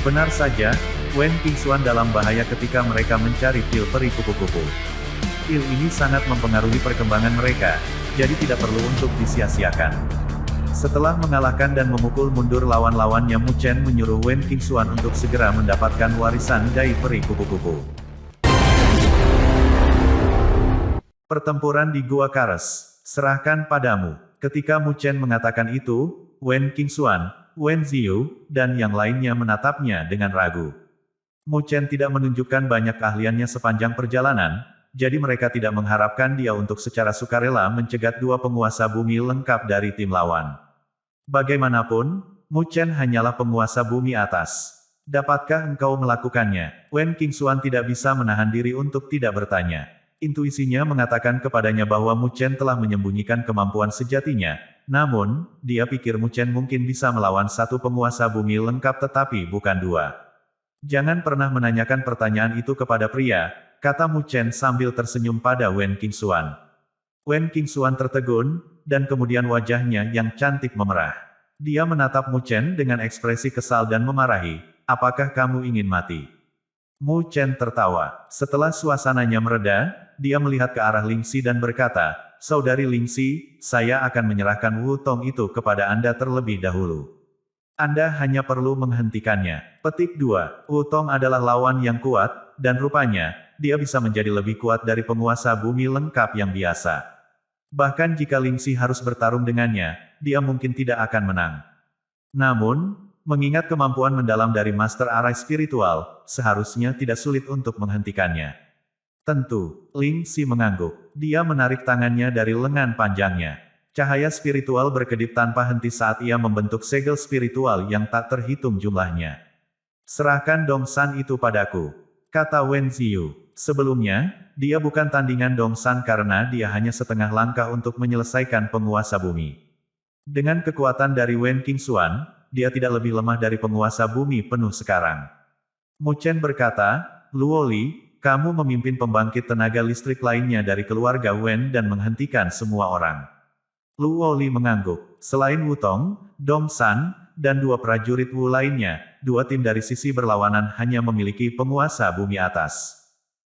Benar saja, Wen Qingxuan dalam bahaya ketika mereka mencari pil peri kupu-kupu. Pil ini sangat mempengaruhi perkembangan mereka, jadi tidak perlu untuk disia-siakan. Setelah mengalahkan dan memukul mundur lawan-lawannya, Mu Chen menyuruh Wen Qingxuan untuk segera mendapatkan warisan dai peri kupu-kupu. Pertempuran di Gua Kares, serahkan padamu. Ketika Mu Chen mengatakan itu, Wen Qingxuan, Wen Ziyu, dan yang lainnya menatapnya dengan ragu. Mu Chen tidak menunjukkan banyak keahliannya sepanjang perjalanan, jadi mereka tidak mengharapkan dia untuk secara sukarela mencegat dua penguasa bumi lengkap dari tim lawan. Bagaimanapun, Mu Chen hanyalah penguasa bumi atas. Dapatkah engkau melakukannya? Wen Qingxuan tidak bisa menahan diri untuk tidak bertanya. Intuisinya mengatakan kepadanya bahwa Mu Chen telah menyembunyikan kemampuan sejatinya, namun, dia pikir Mu Chen mungkin bisa melawan satu penguasa bumi lengkap tetapi bukan dua. Jangan pernah menanyakan pertanyaan itu kepada pria, kata Mu Chen sambil tersenyum pada Wen Qingxuan. Wen Qingxuan tertegun, dan kemudian wajahnya yang cantik memerah. Dia menatap Mu Chen dengan ekspresi kesal dan memarahi, apakah kamu ingin mati? Mu Chen tertawa. Setelah suasananya mereda, dia melihat ke arah Ling Xi dan berkata, Saudari Ling Xi, saya akan menyerahkan Wu Tong itu kepada Anda terlebih dahulu. Anda hanya perlu menghentikannya. Petik 2. Wu Tong adalah lawan yang kuat, dan rupanya, dia bisa menjadi lebih kuat dari penguasa bumi lengkap yang biasa. Bahkan jika Ling Xi harus bertarung dengannya, dia mungkin tidak akan menang. Namun, mengingat kemampuan mendalam dari Master Arai Spiritual, seharusnya tidak sulit untuk menghentikannya. Tentu, Ling Xi mengangguk. Dia menarik tangannya dari lengan panjangnya. Cahaya spiritual berkedip tanpa henti saat ia membentuk segel spiritual yang tak terhitung jumlahnya. Serahkan Dongsan itu padaku, kata Wen Ziyu. Sebelumnya, dia bukan tandingan Dongsan karena dia hanya setengah langkah untuk menyelesaikan penguasa bumi. Dengan kekuatan dari Wen Qingxuan, dia tidak lebih lemah dari penguasa bumi penuh sekarang. Mu Chen berkata, Luo Li, kamu memimpin pembangkit tenaga listrik lainnya dari keluarga Wen dan menghentikan semua orang. Luo Li mengangguk. Selain Wu Tong, Dong San, dan dua prajurit Wu lainnya, dua tim dari sisi berlawanan hanya memiliki penguasa bumi atas.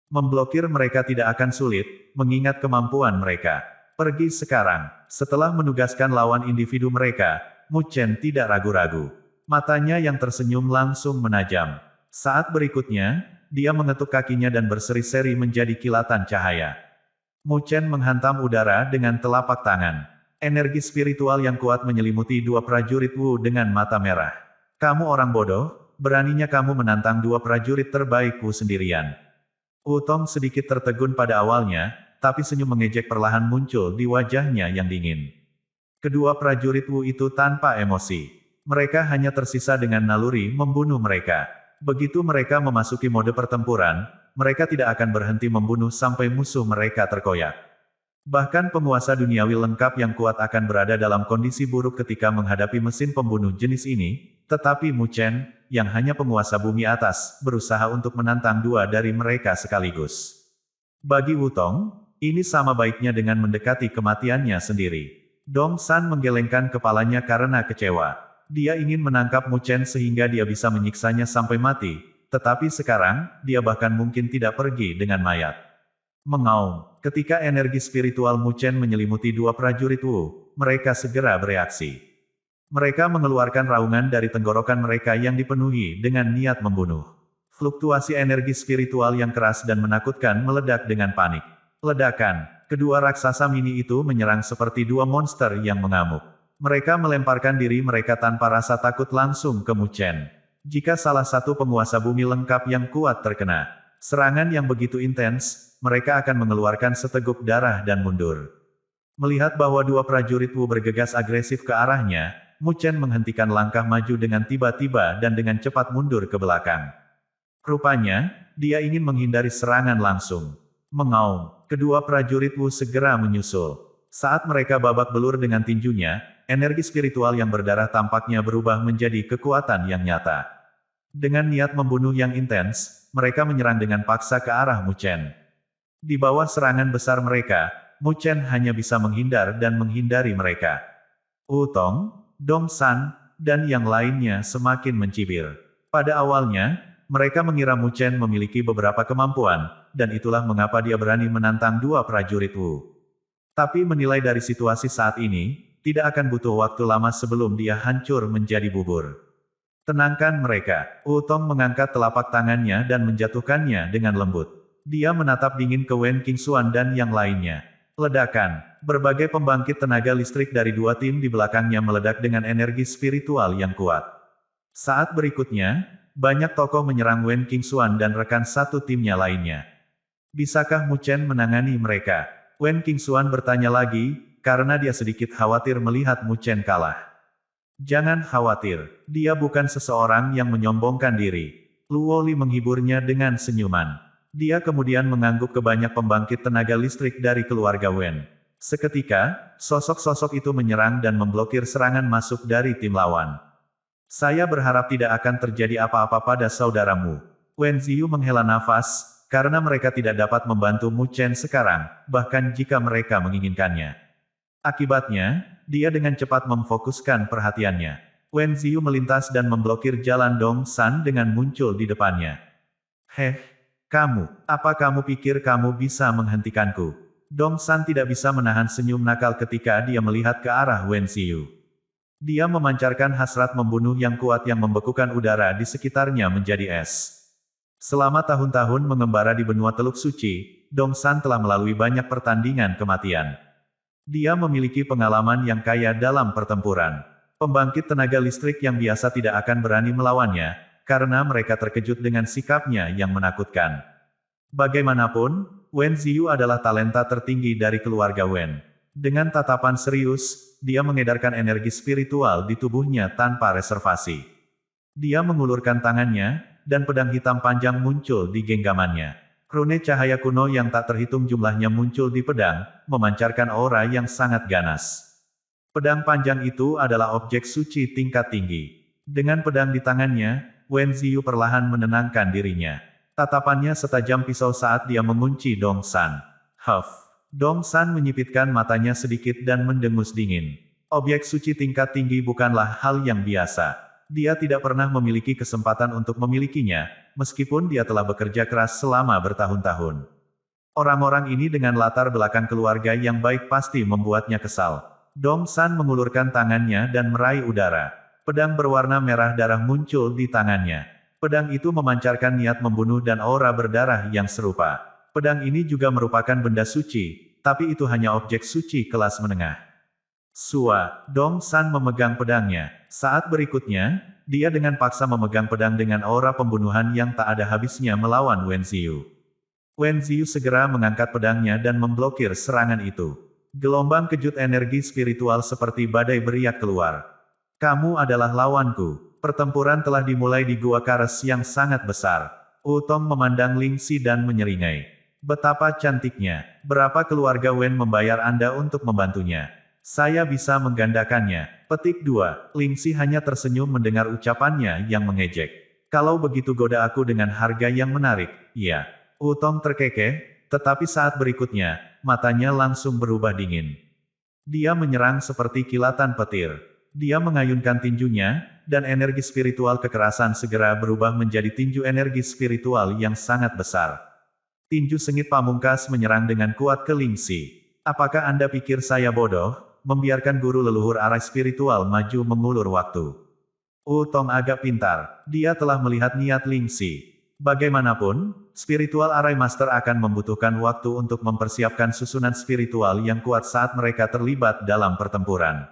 Memblokir mereka tidak akan sulit, mengingat kemampuan mereka. Pergi sekarang. Setelah menugaskan lawan individu mereka, Mu Chen tidak ragu-ragu. Matanya yang tersenyum langsung menajam. Saat berikutnya, dia mengetuk kakinya dan berseri-seri menjadi kilatan cahaya. Mu Chen menghantam udara dengan telapak tangan. Energi spiritual yang kuat menyelimuti dua prajurit Wu dengan mata merah. Kamu orang bodoh, beraninya kamu menantang dua prajurit terbaik Wu sendirian. Wu Tong sedikit tertegun pada awalnya, tapi senyum mengejek perlahan muncul di wajahnya yang dingin. Kedua prajurit Wu itu tanpa emosi. Mereka hanya tersisa dengan naluri membunuh mereka. Begitu mereka memasuki mode pertempuran, mereka tidak akan berhenti membunuh sampai musuh mereka terkoyak. Bahkan penguasa duniawi lengkap yang kuat akan berada dalam kondisi buruk ketika menghadapi mesin pembunuh jenis ini, tetapi Mu Chen, yang hanya penguasa bumi atas, berusaha untuk menantang dua dari mereka sekaligus. Bagi Wu Tong, ini sama baiknya dengan mendekati kematiannya sendiri. Dong San menggelengkan kepalanya karena kecewa. Dia ingin menangkap Mu Chen sehingga dia bisa menyiksanya sampai mati, tetapi sekarang, dia bahkan mungkin tidak pergi dengan mayat. Mengaum, ketika energi spiritual Mu Chen menyelimuti dua prajurit Wu, mereka segera bereaksi. Mereka mengeluarkan raungan dari tenggorokan mereka yang dipenuhi dengan niat membunuh. Fluktuasi energi spiritual yang keras dan menakutkan meledak dengan panik. Ledakan, kedua raksasa mini itu menyerang seperti dua monster yang mengamuk. Mereka melemparkan diri mereka tanpa rasa takut langsung ke Mu Chen. Jika salah satu penguasa bumi lengkap yang kuat terkena serangan yang begitu intens, mereka akan mengeluarkan seteguk darah dan mundur. Melihat bahwa dua prajurit Wu bergegas agresif ke arahnya, Mu Chen menghentikan langkah maju dengan tiba-tiba dan dengan cepat mundur ke belakang. Rupanya, dia ingin menghindari serangan langsung. Mengaum, kedua prajurit Wu segera menyusul. Saat mereka babak belur dengan tinjunya, energi spiritual yang berdarah tampaknya berubah menjadi kekuatan yang nyata. Dengan niat membunuh yang intens, mereka menyerang dengan paksa ke arah Mu Chen. Di bawah serangan besar mereka, Mu Chen hanya bisa menghindar dan menghindari mereka. Wu Tong, Dong San, dan yang lainnya semakin mencibir. Pada awalnya, mereka mengira Mu Chen memiliki beberapa kemampuan, dan itulah mengapa dia berani menantang dua prajurit Wu. Tapi menilai dari situasi saat ini, tidak akan butuh waktu lama sebelum dia hancur menjadi bubur. Tenangkan mereka. Wu Tong mengangkat telapak tangannya dan menjatuhkannya dengan lembut. Dia menatap dingin ke Wen Qingxuan dan yang lainnya. Ledakan. Berbagai pembangkit tenaga listrik dari dua tim di belakangnya meledak dengan energi spiritual yang kuat. Saat berikutnya, banyak tokoh menyerang Wen Qingxuan dan rekan satu timnya lainnya. Bisakah Mu Chen menangani mereka? Wen Qingxuan bertanya lagi, karena dia sedikit khawatir melihat Mu Chen kalah. Jangan khawatir, dia bukan seseorang yang menyombongkan diri. Luo Li menghiburnya dengan senyuman. Dia kemudian mengangguk ke banyak pembangkit tenaga listrik dari keluarga Wen. Seketika, sosok-sosok itu menyerang dan memblokir serangan masuk dari tim lawan. Saya berharap tidak akan terjadi apa-apa pada saudaramu. Wen Ziyu menghela nafas, karena mereka tidak dapat membantu Mu Chen sekarang, bahkan jika mereka menginginkannya. Akibatnya, dia dengan cepat memfokuskan perhatiannya. Wen Ziyu melintas dan memblokir jalan Dong San dengan muncul di depannya. Kamu, apa kamu pikir kamu bisa menghentikanku? Dong San tidak bisa menahan senyum nakal ketika dia melihat ke arah Wen Ziyu. Dia memancarkan hasrat membunuh yang kuat yang membekukan udara di sekitarnya menjadi es. Selama tahun-tahun mengembara di benua Teluk Suci, Dong San telah melalui banyak pertandingan kematian. Dia memiliki pengalaman yang kaya dalam pertempuran. Pembangkit tenaga listrik yang biasa tidak akan berani melawannya, karena mereka terkejut dengan sikapnya yang menakutkan. Bagaimanapun, Wen Ziyu adalah talenta tertinggi dari keluarga Wen. Dengan tatapan serius, dia mengedarkan energi spiritual di tubuhnya tanpa reservasi. Dia mengulurkan tangannya, dan pedang hitam panjang muncul di genggamannya. Rune cahaya kuno yang tak terhitung jumlahnya muncul di pedang, memancarkan aura yang sangat ganas. Pedang panjang itu adalah objek suci tingkat tinggi. Dengan pedang di tangannya, Wen Ziyu perlahan menenangkan dirinya. Tatapannya setajam pisau saat dia mengunci Dong San. Dong San menyipitkan matanya sedikit dan mendengus dingin. Objek suci tingkat tinggi bukanlah hal yang biasa. Dia tidak pernah memiliki kesempatan untuk memilikinya, meskipun dia telah bekerja keras selama bertahun-tahun. Orang-orang ini dengan latar belakang keluarga yang baik pasti membuatnya kesal. Dong San mengulurkan tangannya dan meraih udara. Pedang berwarna merah darah muncul di tangannya. Pedang itu memancarkan niat membunuh dan aura berdarah yang serupa. Pedang ini juga merupakan benda suci, tapi itu hanya objek suci kelas menengah. Dong San memegang pedangnya. Saat berikutnya, dia dengan paksa memegang pedang dengan aura pembunuhan yang tak ada habisnya melawan Wen Ziyu. Wen Ziyu segera mengangkat pedangnya dan memblokir serangan itu. Gelombang kejut energi spiritual seperti badai beriak keluar. Kamu adalah lawanku. Pertempuran telah dimulai di Gua Kares yang sangat besar. Wu Tong memandang Ling Si dan menyeringai. Betapa cantiknya. Berapa keluarga Wen membayar Anda untuk membantunya? Saya bisa menggandakannya. Petik 2. Ling Si hanya tersenyum mendengar ucapannya yang mengejek. Kalau begitu goda aku dengan harga yang menarik, ya. Wu Tong terkekeh, tetapi saat berikutnya, matanya langsung berubah dingin. Dia menyerang seperti kilatan petir. Dia mengayunkan tinjunya, dan energi spiritual kekerasan segera berubah menjadi tinju energi spiritual yang sangat besar. Tinju sengit pamungkas menyerang dengan kuat ke Ling Si. Apakah Anda pikir saya bodoh, membiarkan guru leluhur arai spiritual maju mengulur waktu? Wu Tong agak pintar. Dia telah melihat niat Ling Si. Bagaimanapun, spiritual arai master akan membutuhkan waktu untuk mempersiapkan susunan spiritual yang kuat saat mereka terlibat dalam pertempuran.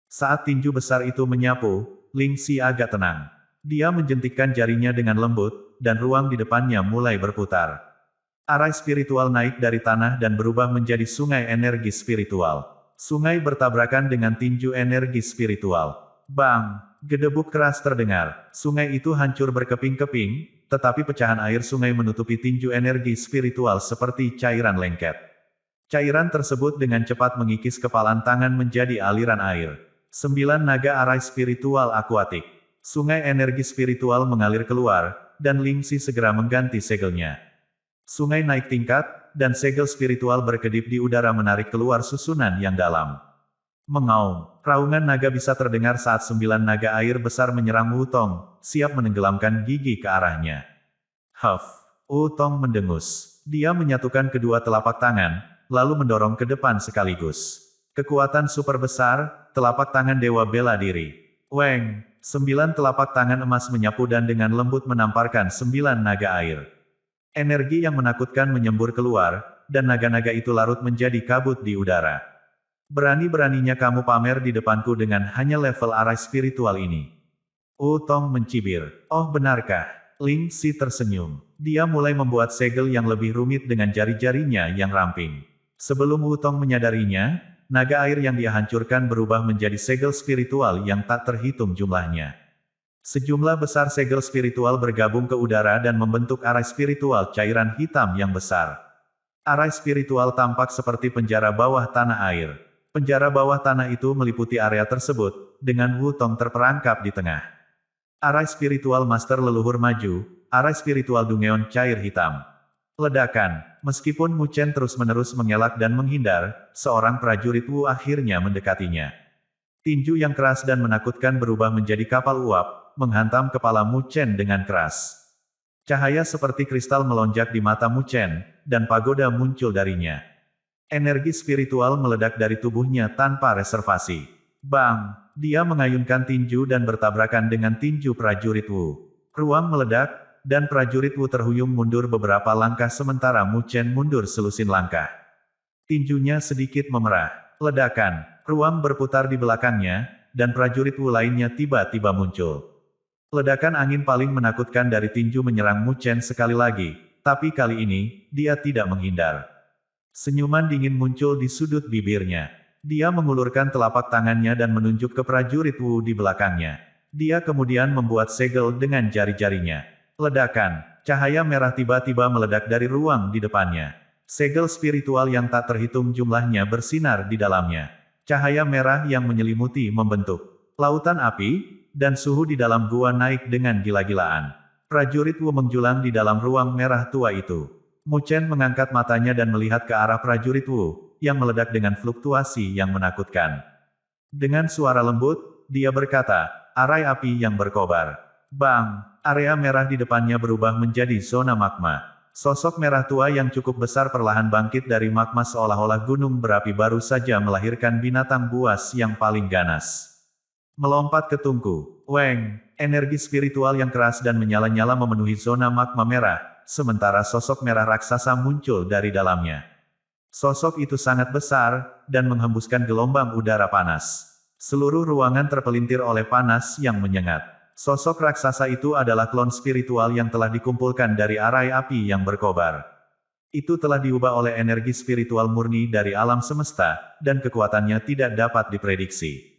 Saat tinju besar itu menyapu, Ling Si agak tenang. Dia menjentikkan jarinya dengan lembut, dan ruang di depannya mulai berputar. Arai spiritual naik dari tanah dan berubah menjadi sungai energi spiritual. Sungai bertabrakan dengan tinju energi spiritual. Bang! Gedebuk keras terdengar. Sungai itu hancur berkeping-keping, tetapi pecahan air sungai menutupi tinju energi spiritual seperti cairan lengket. Cairan tersebut dengan cepat mengikis kepalan tangan menjadi aliran air. 9 naga arai spiritual akuatik. Sungai energi spiritual mengalir keluar, dan Ling Si segera mengganti segelnya. Sungai naik tingkat, dan segel spiritual berkedip di udara menarik keluar susunan yang dalam. Mengaum, raungan naga bisa terdengar saat 9 naga air besar menyerang Wu Tong, siap menenggelamkan gigi ke arahnya. Huff, Wu Tong mendengus. Dia menyatukan kedua telapak tangan, lalu mendorong ke depan sekaligus. Kekuatan super besar, telapak tangan dewa bela diri. Weng, 9 telapak tangan emas menyapu dan dengan lembut menamparkan 9 naga air. Energi yang menakutkan menyembur keluar, dan naga-naga itu larut menjadi kabut di udara. Berani-beraninya kamu pamer di depanku dengan hanya level arai spiritual ini. Wu Tong mencibir. Oh benarkah? Ling Si tersenyum. Dia mulai membuat segel yang lebih rumit dengan jari-jarinya yang ramping. Sebelum Wu Tong menyadarinya, naga air yang dia hancurkan berubah menjadi segel spiritual yang tak terhitung jumlahnya. Sejumlah besar segel spiritual bergabung ke udara dan membentuk arai spiritual cairan hitam yang besar. Arai spiritual tampak seperti penjara bawah tanah air. Penjara bawah tanah itu meliputi area tersebut, dengan Wu Tong terperangkap di tengah. Arai spiritual master leluhur maju, arai spiritual Dungeon cair hitam. Ledakan, meskipun Mu Chen terus-menerus mengelak dan menghindar, seorang prajurit Wu akhirnya mendekatinya. Tinju yang keras dan menakutkan berubah menjadi kapal uap, menghantam kepala Mu Chen dengan keras. Cahaya seperti kristal melonjak di mata Mu Chen, dan pagoda muncul darinya. Energi spiritual meledak dari tubuhnya tanpa reservasi. Bang! Dia mengayunkan tinju dan bertabrakan dengan tinju prajurit Wu. Ruang meledak, dan prajurit Wu terhuyung mundur beberapa langkah sementara Mu Chen mundur selusin langkah. Tinjunya sedikit memerah. Ledakan, ruang berputar di belakangnya, dan prajurit Wu lainnya tiba-tiba muncul. Ledakan angin paling menakutkan dari tinju menyerang Mu Chen sekali lagi, tapi kali ini, dia tidak menghindar. Senyuman dingin muncul di sudut bibirnya. Dia mengulurkan telapak tangannya dan menunjuk ke prajurit Wu di belakangnya. Dia kemudian membuat segel dengan jari-jarinya. Ledakan, cahaya merah tiba-tiba meledak dari ruang di depannya. Segel spiritual yang tak terhitung jumlahnya bersinar di dalamnya. Cahaya merah yang menyelimuti membentuk lautan api, dan suhu di dalam gua naik dengan gila-gilaan. Prajurit Wu menjulang di dalam ruang merah tua itu. Mu Chen mengangkat matanya dan melihat ke arah prajurit Wu, yang meledak dengan fluktuasi yang menakutkan. Dengan suara lembut, dia berkata, arai api yang berkobar. Bang! Area merah di depannya berubah menjadi zona magma. Sosok merah tua yang cukup besar perlahan bangkit dari magma seolah-olah gunung berapi baru saja melahirkan binatang buas yang paling ganas. Melompat ke tungku. Weng! Energi spiritual yang keras dan menyala-nyala memenuhi zona magma merah, sementara sosok merah raksasa muncul dari dalamnya. Sosok itu sangat besar, dan menghembuskan gelombang udara panas. Seluruh ruangan terpelintir oleh panas yang menyengat. Sosok raksasa itu adalah klon spiritual yang telah dikumpulkan dari arai api yang berkobar. Itu telah diubah oleh energi spiritual murni dari alam semesta, dan kekuatannya tidak dapat diprediksi.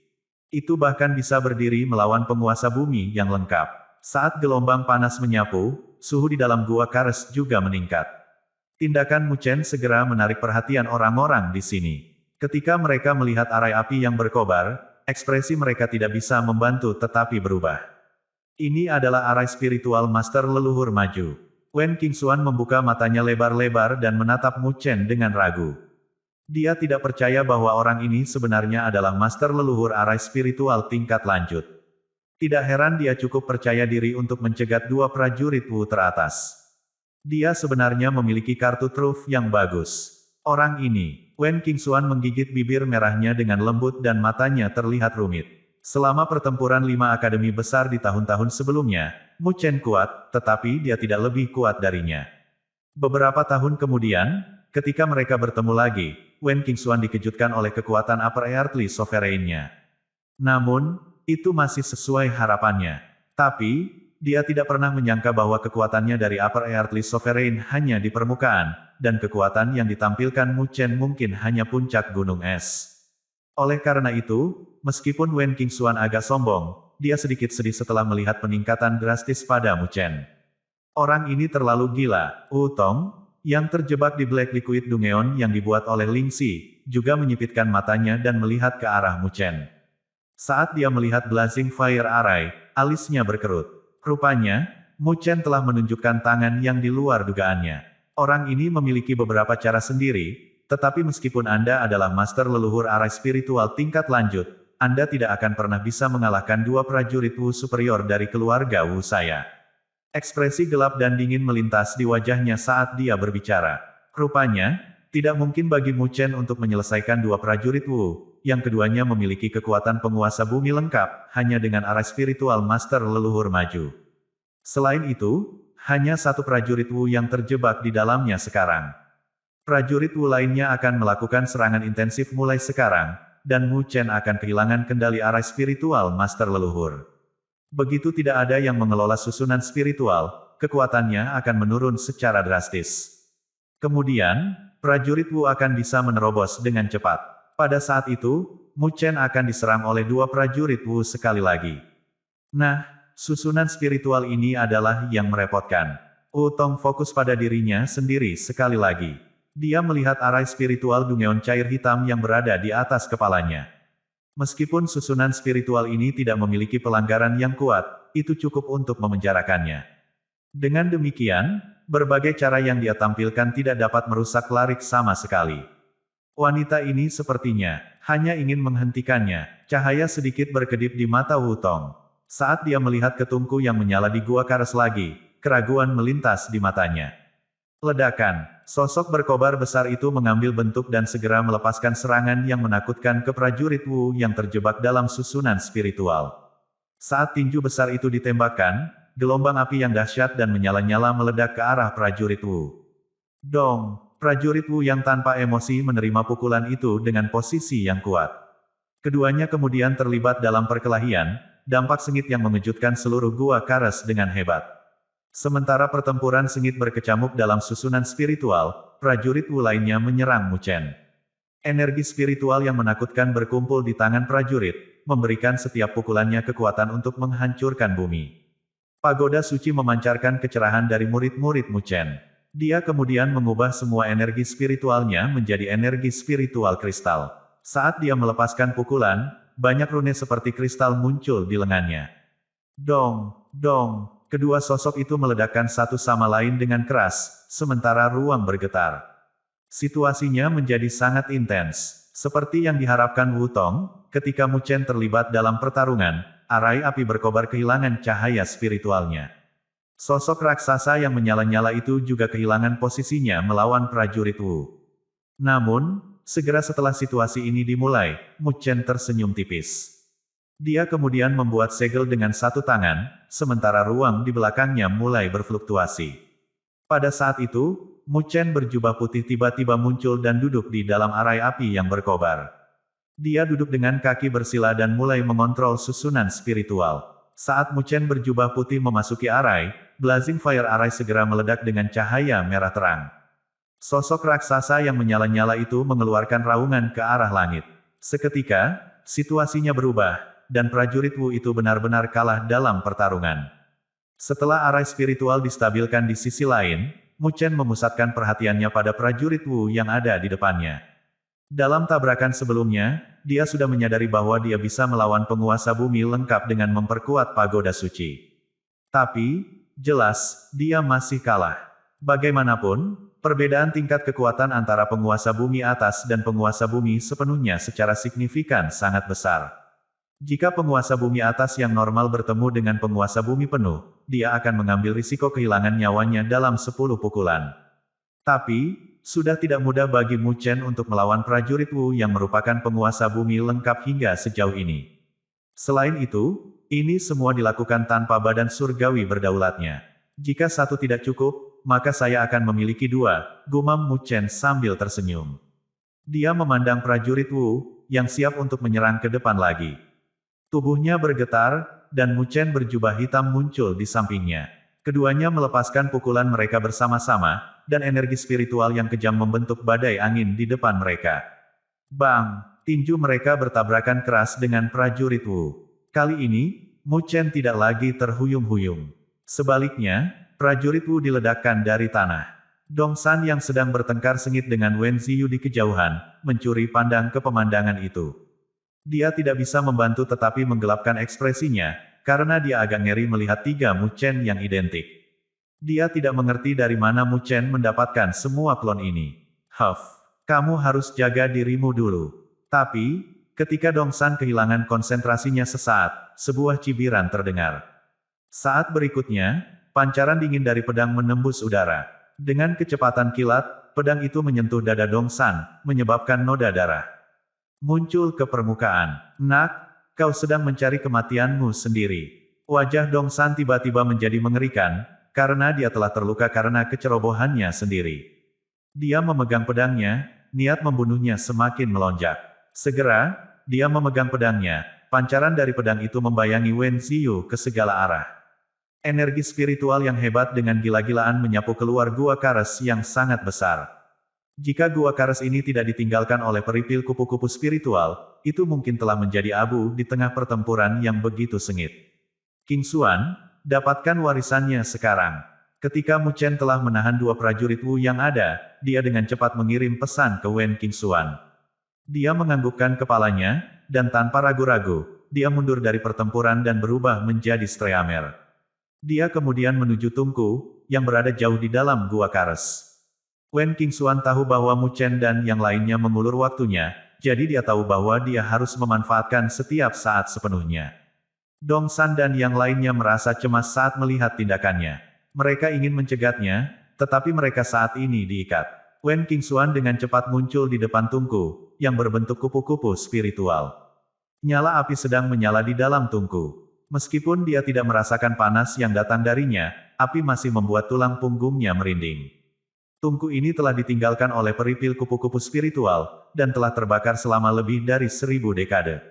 Itu bahkan bisa berdiri melawan penguasa bumi yang lengkap. Saat gelombang panas menyapu, suhu di dalam gua Kares juga meningkat. Tindakan Mu Chen segera menarik perhatian orang-orang di sini. Ketika mereka melihat arai api yang berkobar, ekspresi mereka tidak bisa membantu tetapi berubah. Ini adalah arai spiritual master leluhur maju. Wen Qingxuan membuka matanya lebar-lebar dan menatap Mu Chen dengan ragu. Dia tidak percaya bahwa orang ini sebenarnya adalah master leluhur arai spiritual tingkat lanjut. Tidak heran dia cukup percaya diri untuk mencegat dua prajurit Wu teratas. Dia sebenarnya memiliki kartu truf yang bagus. Orang ini, Wen Qingxuan menggigit bibir merahnya dengan lembut dan matanya terlihat rumit. Selama pertempuran 5 akademi besar di tahun-tahun sebelumnya, Mu Chen kuat, tetapi dia tidak lebih kuat darinya. Beberapa tahun kemudian, ketika mereka bertemu lagi, Wen Qingxuan dikejutkan oleh kekuatan Upper Earthly Sovereign-nya. Namun, itu masih sesuai harapannya. Tapi, dia tidak pernah menyangka bahwa kekuatannya dari Upper Earthly Sovereign hanya di permukaan, dan kekuatan yang ditampilkan Mu Chen mungkin hanya puncak gunung es. Oleh karena itu, meskipun Wen Qingxuan agak sombong, dia sedikit sedih setelah melihat peningkatan drastis pada Mu Chen. Orang ini terlalu gila. Wu Tong, yang terjebak di Black Liquid Dungeon yang dibuat oleh Ling Si, juga menyipitkan matanya dan melihat ke arah Mu Chen. Saat dia melihat Blazing Fire Array, alisnya berkerut. Rupanya, Mu Chen telah menunjukkan tangan yang di luar dugaannya. Orang ini memiliki beberapa cara sendiri, tetapi meskipun Anda adalah master leluhur arai spiritual tingkat lanjut, Anda tidak akan pernah bisa mengalahkan dua prajurit Wu superior dari keluarga Wu saya. Ekspresi gelap dan dingin melintas di wajahnya saat dia berbicara. Rupanya, tidak mungkin bagi Mu Chen untuk menyelesaikan dua prajurit Wu, yang keduanya memiliki kekuatan penguasa bumi lengkap, hanya dengan arai spiritual master leluhur maju. Selain itu, hanya satu prajurit Wu yang terjebak di dalamnya sekarang. Prajurit Wu lainnya akan melakukan serangan intensif mulai sekarang, dan Mu Chen akan kehilangan kendali arai spiritual master leluhur. Begitu tidak ada yang mengelola susunan spiritual, kekuatannya akan menurun secara drastis. Kemudian, prajurit Wu akan bisa menerobos dengan cepat. Pada saat itu, Mu Chen akan diserang oleh dua prajurit Wu sekali lagi. Nah, susunan spiritual ini adalah yang merepotkan. Wu Tong fokus pada dirinya sendiri sekali lagi. Dia melihat arai spiritual dungeon cair hitam yang berada di atas kepalanya. Meskipun susunan spiritual ini tidak memiliki pelanggaran yang kuat, itu cukup untuk memenjarakannya. Dengan demikian, berbagai cara yang dia tampilkan tidak dapat merusak Larik sama sekali. Wanita ini sepertinya hanya ingin menghentikannya. Cahaya sedikit berkedip di mata Wu Tong. Saat dia melihat ketungku yang menyala di gua Kares lagi, keraguan melintas di matanya. Ledakan, sosok berkobar besar itu mengambil bentuk dan segera melepaskan serangan yang menakutkan ke prajurit Wu yang terjebak dalam susunan spiritual. Saat tinju besar itu ditembakkan, gelombang api yang dahsyat dan menyala-nyala meledak ke arah prajurit Wu. Dong, prajurit Wu yang tanpa emosi menerima pukulan itu dengan posisi yang kuat. Keduanya kemudian terlibat dalam perkelahian, dampak sengit yang mengejutkan seluruh gua Kares dengan hebat. Sementara pertempuran sengit berkecamuk dalam susunan spiritual, prajurit Wu lainnya menyerang Mu Chen. Energi spiritual yang menakutkan berkumpul di tangan prajurit, memberikan setiap pukulannya kekuatan untuk menghancurkan bumi. Pagoda suci memancarkan kecerahan dari murid-murid Mu Chen. Dia kemudian mengubah semua energi spiritualnya menjadi energi spiritual kristal. Saat dia melepaskan pukulan, banyak rune seperti kristal muncul di lengannya. Dong, dong, kedua sosok itu meledakkan satu sama lain dengan keras, sementara ruang bergetar. Situasinya menjadi sangat intens. Seperti yang diharapkan Wu Tong, ketika Mu Chen terlibat dalam pertarungan, arai api berkobar kehilangan cahaya spiritualnya. Sosok raksasa yang menyala-nyala itu juga kehilangan posisinya melawan prajurit Wu. Namun, segera setelah situasi ini dimulai, Mu Chen tersenyum tipis. Dia kemudian membuat segel dengan satu tangan, sementara ruang di belakangnya mulai berfluktuasi. Pada saat itu, Mu Chen berjubah putih tiba-tiba muncul dan duduk di dalam arai api yang berkobar. Dia duduk dengan kaki bersila dan mulai mengontrol susunan spiritual. Saat Mu Chen berjubah putih memasuki arai, Blazing Fire Arai segera meledak dengan cahaya merah terang. Sosok raksasa yang menyala-nyala itu mengeluarkan raungan ke arah langit. Seketika, situasinya berubah, dan prajurit Wu itu benar-benar kalah dalam pertarungan. Setelah arai spiritual distabilkan di sisi lain, Mu Chen memusatkan perhatiannya pada prajurit Wu yang ada di depannya. Dalam tabrakan sebelumnya, dia sudah menyadari bahwa dia bisa melawan penguasa bumi lengkap dengan memperkuat pagoda suci. Tapi, jelas, dia masih kalah. Bagaimanapun, perbedaan tingkat kekuatan antara penguasa bumi atas dan penguasa bumi sepenuhnya secara signifikan sangat besar. Jika penguasa bumi atas yang normal bertemu dengan penguasa bumi penuh, dia akan mengambil risiko kehilangan nyawanya dalam 10 pukulan. Tapi, sudah tidak mudah bagi Mu Chen untuk melawan prajurit Wu yang merupakan penguasa bumi lengkap hingga sejauh ini. Selain itu, ini semua dilakukan tanpa badan surgawi berdaulatnya. Jika satu tidak cukup, maka saya akan memiliki dua, gumam Mu Chen sambil tersenyum. Dia memandang prajurit Wu, yang siap untuk menyerang ke depan lagi. Tubuhnya bergetar, dan Mu Chen berjubah hitam muncul di sampingnya. Keduanya melepaskan pukulan mereka bersama-sama, dan energi spiritual yang kejam membentuk badai angin di depan mereka. Bang! Tinju mereka bertabrakan keras dengan prajurit Wu. Kali ini, Mu Chen tidak lagi terhuyung-huyung. Sebaliknya, prajurit Wu diledakkan dari tanah. Dong San yang sedang bertengkar sengit dengan Wen Ziyu di kejauhan, mencuri pandang ke pemandangan itu. Dia tidak bisa membantu tetapi menggelapkan ekspresinya, karena dia agak ngeri melihat tiga Mu Chen yang identik. Dia tidak mengerti dari mana Mu Chen mendapatkan semua klon ini. Huff. Kamu harus jaga dirimu dulu. Tapi, ketika Dongsan kehilangan konsentrasinya sesaat, sebuah cibiran terdengar. Saat berikutnya, pancaran dingin dari pedang menembus udara. Dengan kecepatan kilat, pedang itu menyentuh dada Dongsan, menyebabkan noda darah muncul ke permukaan. Nak, kau sedang mencari kematianmu sendiri. Wajah Dongsan tiba-tiba menjadi mengerikan, karena dia telah terluka karena kecerobohannya sendiri. Dia memegang pedangnya, niat membunuhnya semakin melonjak. Segera, dia memegang pedangnya, pancaran dari pedang itu membayangi Wen Ziyu ke segala arah. Energi spiritual yang hebat dengan gila-gilaan menyapu keluar gua Kares yang sangat besar. Jika gua Kares ini tidak ditinggalkan oleh peripil kupu-kupu spiritual, itu mungkin telah menjadi abu di tengah pertempuran yang begitu sengit. King Xuan, dapatkan warisannya sekarang. Ketika Mu Chen telah menahan dua prajurit Wu yang ada, dia dengan cepat mengirim pesan ke Wen King Xuan. Dia menganggukkan kepalanya, dan tanpa ragu-ragu, dia mundur dari pertempuran dan berubah menjadi Streamer. Dia kemudian menuju Tungku, yang berada jauh di dalam gua Kares. Wen King Xuan tahu bahwa Mu Chen dan yang lainnya mengulur waktunya, jadi dia tahu bahwa dia harus memanfaatkan setiap saat sepenuhnya. Dongsan dan yang lainnya merasa cemas saat melihat tindakannya. Mereka ingin mencegatnya, tetapi mereka saat ini diikat. Wen King Xuan dengan cepat muncul di depan Tungku, yang berbentuk kupu-kupu spiritual. Nyala api sedang menyala di dalam Tungku. Meskipun dia tidak merasakan panas yang datang darinya, api masih membuat tulang punggungnya merinding. Tungku ini telah ditinggalkan oleh peripil kupu-kupu spiritual, dan telah terbakar selama lebih dari 1000 dekade.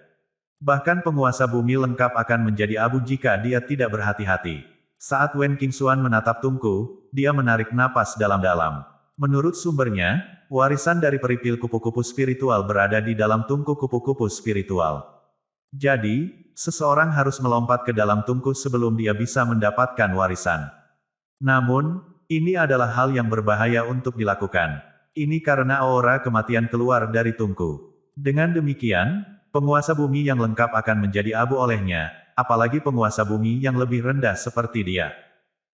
Bahkan penguasa bumi lengkap akan menjadi abu jika dia tidak berhati-hati. Saat Wen King Xuan menatap Tungku, dia menarik napas dalam-dalam. Menurut sumbernya, warisan dari peripil kupu-kupu spiritual berada di dalam Tungku kupu-kupu spiritual. Jadi, seseorang harus melompat ke dalam Tungku sebelum dia bisa mendapatkan warisan. Namun, ini adalah hal yang berbahaya untuk dilakukan. Ini karena aura kematian keluar dari Tungku. Dengan demikian, penguasa bumi yang lengkap akan menjadi abu olehnya, apalagi penguasa bumi yang lebih rendah seperti dia.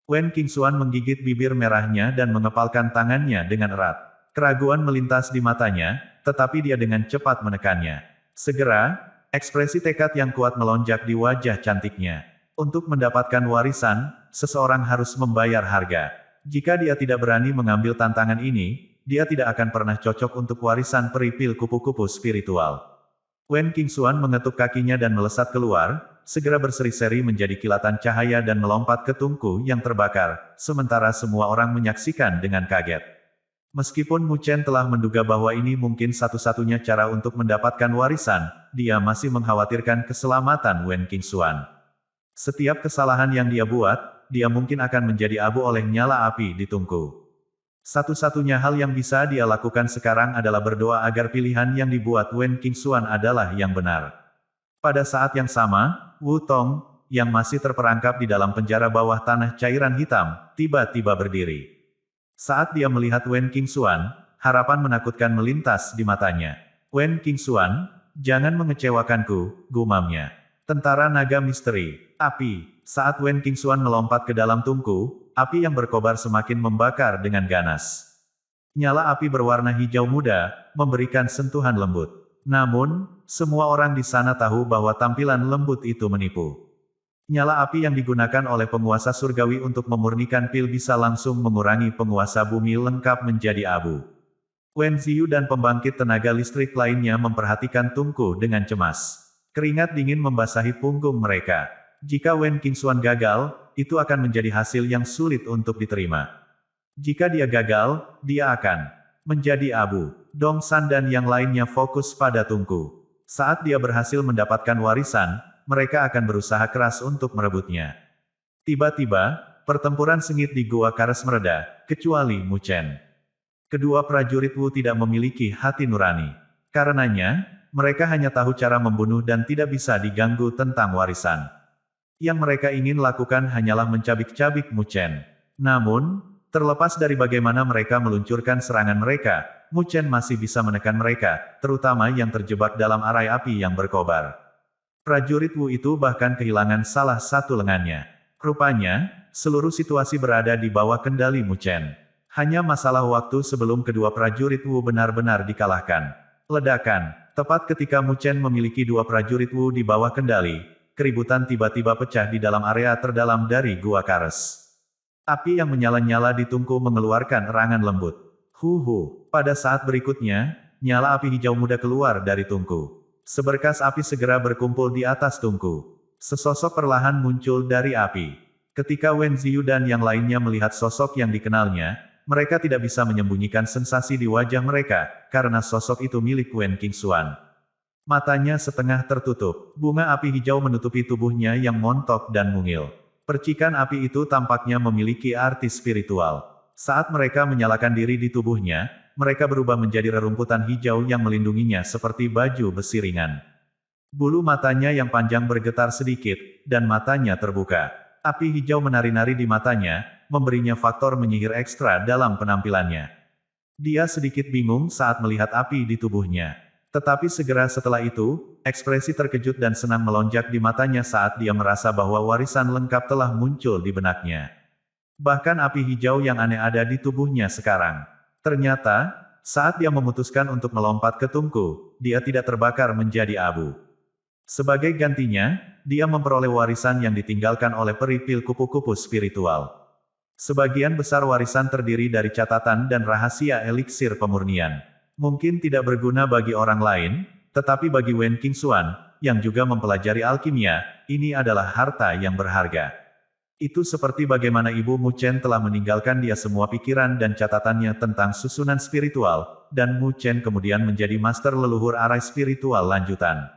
Wen King Xuan menggigit bibir merahnya dan mengepalkan tangannya dengan erat. Keraguan melintas di matanya, tetapi dia dengan cepat menekannya. Segera, ekspresi tekad yang kuat melonjak di wajah cantiknya. Untuk mendapatkan warisan, seseorang harus membayar harga. Jika dia tidak berani mengambil tantangan ini, dia tidak akan pernah cocok untuk warisan peripil kupu-kupu spiritual. Wen King Xuan mengetuk kakinya dan melesat keluar, segera berseri-seri menjadi kilatan cahaya dan melompat ke Tungku yang terbakar, sementara semua orang menyaksikan dengan kaget. Meskipun Mu Chen telah menduga bahwa ini mungkin satu-satunya cara untuk mendapatkan warisan, dia masih mengkhawatirkan keselamatan Wen King Xuan. Setiap kesalahan yang dia buat, dia mungkin akan menjadi abu oleh nyala api di Tungku. Satu-satunya hal yang bisa dia lakukan sekarang adalah berdoa agar pilihan yang dibuat Wen King Xuan adalah yang benar. Pada saat yang sama, Wu Tong, yang masih terperangkap di dalam penjara bawah tanah cairan hitam, tiba-tiba berdiri. Saat dia melihat Wen King Xuan, harapan menakutkan melintas di matanya. Wen King Xuan, jangan mengecewakanku, gumamnya. Tentara naga misteri, api. Saat Wen King Xuan melompat ke dalam Tungku, api yang berkobar semakin membakar dengan ganas. Nyala api berwarna hijau muda, memberikan sentuhan lembut. Namun, semua orang di sana tahu bahwa tampilan lembut itu menipu. Nyala api yang digunakan oleh penguasa surgawi untuk memurnikan pil bisa langsung mengurangi penguasa bumi lengkap menjadi abu. Wen Ziyu dan pembangkit tenaga listrik lainnya memperhatikan Tungku dengan cemas. Keringat dingin membasahi punggung mereka. Jika Wen King Xuan gagal, itu akan menjadi hasil yang sulit untuk diterima. Jika dia gagal, dia akan menjadi abu. Dongsan dan yang lainnya fokus pada Tungku. Saat dia berhasil mendapatkan warisan, mereka akan berusaha keras untuk merebutnya. Tiba-tiba, pertempuran sengit di Gua Kares mereda, kecuali Mu Chen. Kedua prajurit Wu tidak memiliki hati nurani. Karenanya, mereka hanya tahu cara membunuh dan tidak bisa diganggu tentang warisan. Yang mereka ingin lakukan hanyalah mencabik-cabik Mu Chen. Namun, terlepas dari bagaimana mereka meluncurkan serangan mereka, Mu Chen masih bisa menekan mereka, terutama yang terjebak dalam arai api yang berkobar. Prajurit Wu itu bahkan kehilangan salah satu lengannya. Rupanya, seluruh situasi berada di bawah kendali Mu Chen. Hanya masalah waktu sebelum kedua prajurit Wu benar-benar dikalahkan. Ledakan. Tepat ketika Mu Chen memiliki dua prajurit Wu di bawah kendali, keributan tiba-tiba pecah di dalam area terdalam dari Gua Kares. Api yang menyala-nyala di tungku mengeluarkan erangan lembut. Hu. Pada saat berikutnya, nyala api hijau muda keluar dari tungku. Seberkas api segera berkumpul di atas tungku. Sesosok perlahan muncul dari api. Ketika Wen Ziyu dan yang lainnya melihat sosok yang dikenalnya, mereka tidak bisa menyembunyikan sensasi di wajah mereka, karena sosok itu milik Wen Qingxuan. Matanya setengah tertutup, bunga api hijau menutupi tubuhnya yang montok dan mungil. Percikan api itu tampaknya memiliki arti spiritual. Saat mereka menyalakan diri di tubuhnya, mereka berubah menjadi rerumputan hijau yang melindunginya seperti baju besi ringan. Bulu matanya yang panjang bergetar sedikit, dan matanya terbuka. Api hijau menari-nari di matanya, memberinya faktor menyihir ekstra dalam penampilannya. Dia sedikit bingung saat melihat api di tubuhnya. Tetapi segera setelah itu, ekspresi terkejut dan senang melonjak di matanya saat dia merasa bahwa warisan lengkap telah muncul di benaknya. Bahkan api hijau yang aneh ada di tubuhnya sekarang. Ternyata, saat dia memutuskan untuk melompat ke tungku, dia tidak terbakar menjadi abu. Sebagai gantinya, dia memperoleh warisan yang ditinggalkan oleh peri pil kupu-kupu spiritual. Sebagian besar warisan terdiri dari catatan dan rahasia eliksir pemurnian. Mungkin tidak berguna bagi orang lain, tetapi bagi Wen Qingxuan, yang juga mempelajari alkimia, ini adalah harta yang berharga. Itu seperti bagaimana Ibu Mu Chen telah meninggalkan dia semua pikiran dan catatannya tentang susunan spiritual, dan Mu Chen kemudian menjadi master leluhur arai spiritual lanjutan.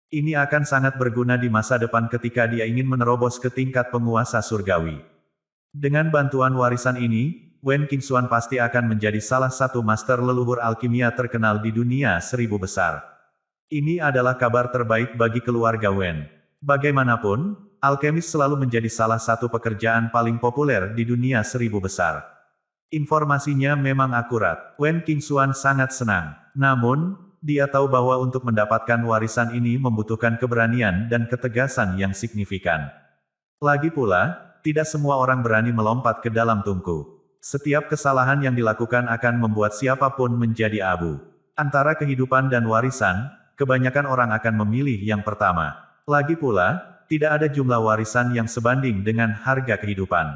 Ini akan sangat berguna di masa depan ketika dia ingin menerobos ke tingkat penguasa surgawi. Dengan bantuan warisan ini, Wen Qingxuan pasti akan menjadi salah satu master leluhur alkimia terkenal di dunia 1000 besar. Ini adalah kabar terbaik bagi keluarga Wen. Bagaimanapun, alkemis selalu menjadi salah satu pekerjaan paling populer di dunia 1000 besar. Informasinya memang akurat. Wen Qingxuan sangat senang. Namun, dia tahu bahwa untuk mendapatkan warisan ini membutuhkan keberanian dan ketegasan yang signifikan. Lagi pula, tidak semua orang berani melompat ke dalam tungku. Setiap kesalahan yang dilakukan akan membuat siapapun menjadi abu. Antara kehidupan dan warisan, kebanyakan orang akan memilih yang pertama. Lagi pula, tidak ada jumlah warisan yang sebanding dengan harga kehidupan.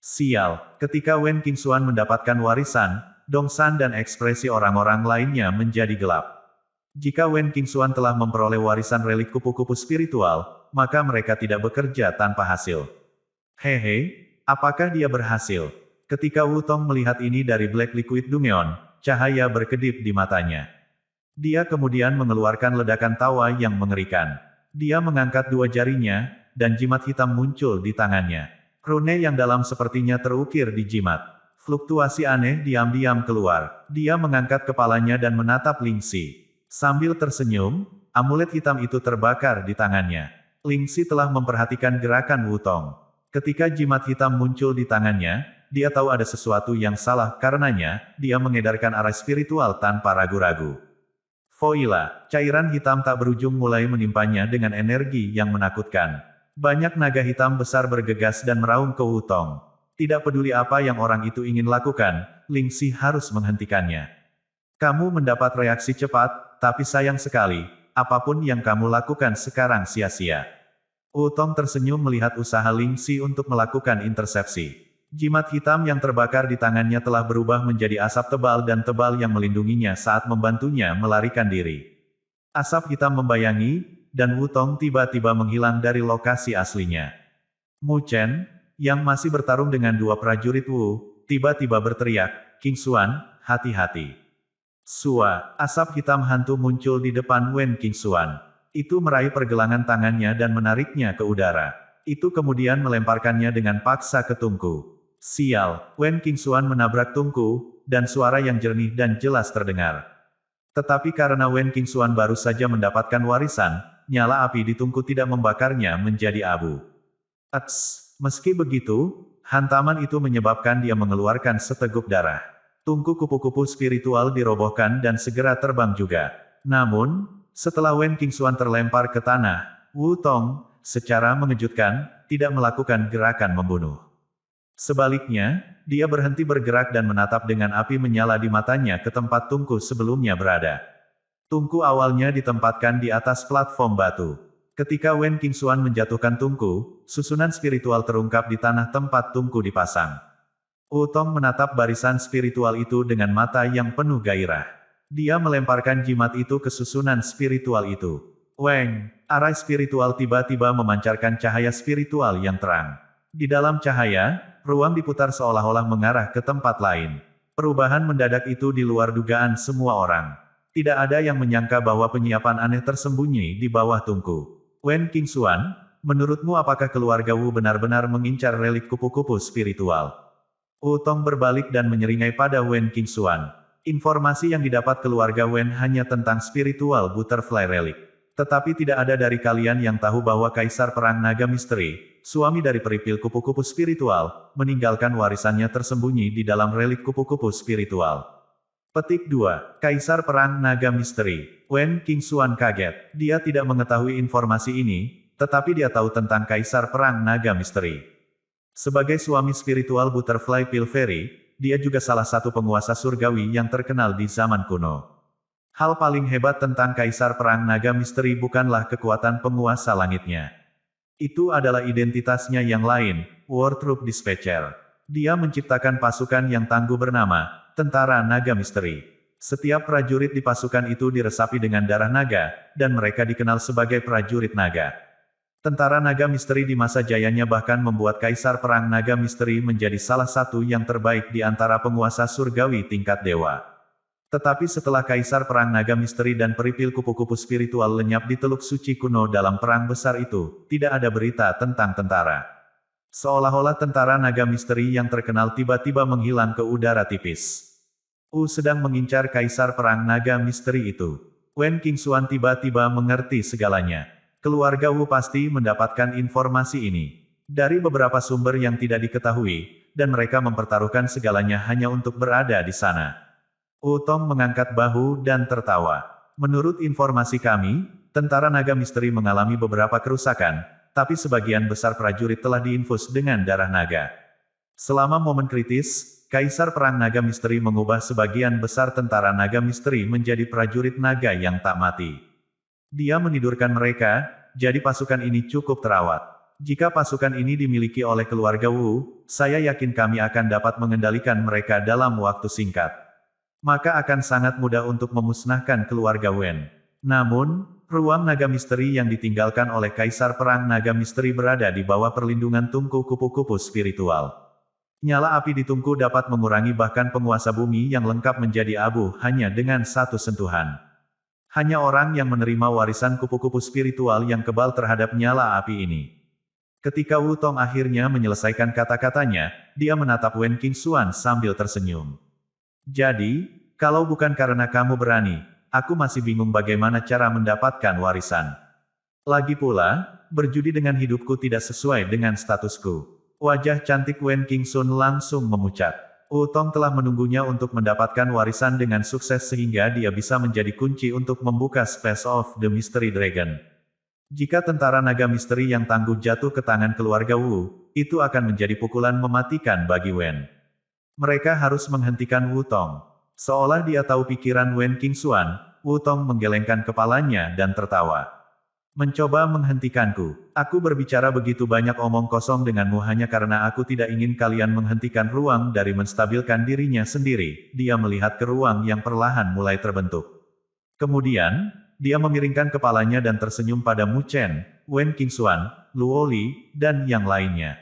Sial, ketika Wen Qingxuan mendapatkan warisan, Dongsan dan ekspresi orang-orang lainnya menjadi gelap. Jika Wen Qingxuan telah memperoleh warisan relik kupu-kupu spiritual, maka mereka tidak bekerja tanpa hasil. Hehe, apakah dia berhasil? Ketika Wu Tong melihat ini dari Black Liquid Dungeon, cahaya berkedip di matanya. Dia kemudian mengeluarkan ledakan tawa yang mengerikan. Dia mengangkat dua jarinya, dan jimat hitam muncul di tangannya. Rune yang dalam sepertinya terukir di jimat. Fluktuasi aneh diam-diam keluar. Dia mengangkat kepalanya dan menatap Ling Xi. Sambil tersenyum, amulet hitam itu terbakar di tangannya. Ling Xi telah memperhatikan gerakan Wu Tong. Ketika jimat hitam muncul di tangannya, dia tahu ada sesuatu yang salah karenanya, dia mengedarkan arai spiritual tanpa ragu-ragu. Voila, cairan hitam tak berujung mulai menimpanya dengan energi yang menakutkan. Banyak naga hitam besar bergegas dan meraung ke Wu Tong. Tidak peduli apa yang orang itu ingin lakukan, Ling Xi harus menghentikannya. Kamu mendapat reaksi cepat, tapi sayang sekali, apapun yang kamu lakukan sekarang sia-sia. Wu Tong tersenyum melihat usaha Ling Xi untuk melakukan intersepsi. Jimat hitam yang terbakar di tangannya telah berubah menjadi asap tebal dan tebal yang melindunginya saat membantunya melarikan diri. Asap hitam membayangi, dan Wu Tong tiba-tiba menghilang dari lokasi aslinya. Mu Chen, yang masih bertarung dengan dua prajurit Wu, tiba-tiba berteriak, "Qingxuan, hati-hati." Sua, asap hitam hantu muncul di depan Wen Qingxuan. Itu meraih pergelangan tangannya dan menariknya ke udara. Itu kemudian melemparkannya dengan paksa ke tungku. Sial, Wen Qingxuan menabrak tungku, dan suara yang jernih dan jelas terdengar. Tetapi karena Wen Qingxuan baru saja mendapatkan warisan, nyala api di tungku tidak membakarnya menjadi abu. Ats! Meski begitu, hantaman itu menyebabkan dia mengeluarkan seteguk darah. Tungku kupu-kupu spiritual dirobohkan dan segera terbang juga. Namun, setelah Wen Qingxuan terlempar ke tanah, Wu Tong, secara mengejutkan, tidak melakukan gerakan membunuh. Sebaliknya, dia berhenti bergerak dan menatap dengan api menyala di matanya ke tempat Tungku sebelumnya berada. Tungku awalnya ditempatkan di atas platform batu. Ketika Wen Qingxuan menjatuhkan Tungku, susunan spiritual terungkap di tanah tempat Tungku dipasang. Wu Tong menatap barisan spiritual itu dengan mata yang penuh gairah. Dia melemparkan jimat itu ke susunan spiritual itu. Weng, arai spiritual tiba-tiba memancarkan cahaya spiritual yang terang. Di dalam cahaya, ruang diputar seolah-olah mengarah ke tempat lain. Perubahan mendadak itu di luar dugaan semua orang. Tidak ada yang menyangka bahwa penyiapan aneh tersembunyi di bawah Tungku. Wen Qingxuan, menurutmu apakah keluarga Wu benar-benar mengincar relik kupu-kupu spiritual? Wu Tong berbalik dan menyeringai pada Wen Qingxuan. Informasi yang didapat keluarga Wen hanya tentang spiritual butterfly relic. Tetapi tidak ada dari kalian yang tahu bahwa Kaisar Perang Naga Misteri, suami dari peripil kupu-kupu spiritual, meninggalkan warisannya tersembunyi di dalam relik kupu-kupu spiritual. Petik 2. Kaisar Perang Naga Misteri. Wen Qingxuan kaget. Dia tidak mengetahui informasi ini, tetapi dia tahu tentang Kaisar Perang Naga Misteri. Sebagai suami spiritual Butterfly Pill Fairy, dia juga salah satu penguasa surgawi yang terkenal di zaman kuno. Hal paling hebat tentang Kaisar Perang Naga Misteri bukanlah kekuatan penguasa langitnya. Itu adalah identitasnya yang lain, War Troop Dispatcher. Dia menciptakan pasukan yang tangguh bernama, Tentara Naga Misteri. Setiap prajurit di pasukan itu diresapi dengan darah naga, dan mereka dikenal sebagai prajurit naga. Tentara Naga Misteri di masa jayanya bahkan membuat Kaisar Perang Naga Misteri menjadi salah satu yang terbaik di antara penguasa surgawi tingkat dewa. Tetapi setelah Kaisar Perang Naga Misteri dan peripil kupu-kupu spiritual lenyap di Teluk Suci kuno dalam perang besar itu, tidak ada berita tentang tentara. Seolah-olah tentara Naga Misteri yang terkenal tiba-tiba menghilang ke udara tipis. Wu sedang mengincar Kaisar Perang Naga Misteri itu. Wen Qingxuan tiba-tiba mengerti segalanya. Keluarga Wu pasti mendapatkan informasi ini dari beberapa sumber yang tidak diketahui, dan mereka mempertaruhkan segalanya hanya untuk berada di sana. Wu Tong mengangkat bahu dan tertawa. Menurut informasi kami, Tentara Naga Misteri mengalami beberapa kerusakan, tapi sebagian besar prajurit telah diinfus dengan darah naga. Selama momen kritis, Kaisar Perang Naga Misteri mengubah sebagian besar Tentara Naga Misteri menjadi prajurit naga yang tak mati. Dia menidurkan mereka, jadi pasukan ini cukup terawat. Jika pasukan ini dimiliki oleh keluarga Wu, saya yakin kami akan dapat mengendalikan mereka dalam waktu singkat. Maka akan sangat mudah untuk memusnahkan keluarga Wen. Namun, ruang naga misteri yang ditinggalkan oleh Kaisar Perang Naga Misteri berada di bawah perlindungan Tungku kupu-kupu spiritual. Nyala api di Tungku dapat mengurangi bahkan penguasa bumi yang lengkap menjadi abu hanya dengan satu sentuhan. Hanya orang yang menerima warisan kupu-kupu spiritual yang kebal terhadap nyala api ini. Ketika Wu Tong akhirnya menyelesaikan kata-katanya, dia menatap Wen Qingxuan sambil tersenyum. Jadi, kalau bukan karena kamu berani, aku masih bingung bagaimana cara mendapatkan warisan. Lagi pula, berjudi dengan hidupku tidak sesuai dengan statusku. Wajah cantik Wen Qingxuan langsung memucat. Wu Tong telah menunggunya untuk mendapatkan warisan dengan sukses sehingga dia bisa menjadi kunci untuk membuka Space of the Mystery Dragon. Jika Tentara Naga Misteri yang tangguh jatuh ke tangan keluarga Wu, itu akan menjadi pukulan mematikan bagi Wen. Mereka harus menghentikan Wu Tong. Seolah dia tahu pikiran Wen Qingxuan, Wu Tong menggelengkan kepalanya dan tertawa. Mencoba menghentikanku. Aku berbicara begitu banyak omong kosong denganmu hanya karena aku tidak ingin kalian menghentikan ruang dari menstabilkan dirinya sendiri. Dia melihat ke ruang yang perlahan mulai terbentuk. Kemudian, dia memiringkan kepalanya dan tersenyum pada Mu Chen, Wen Qingxuan, Luo Li, dan yang lainnya.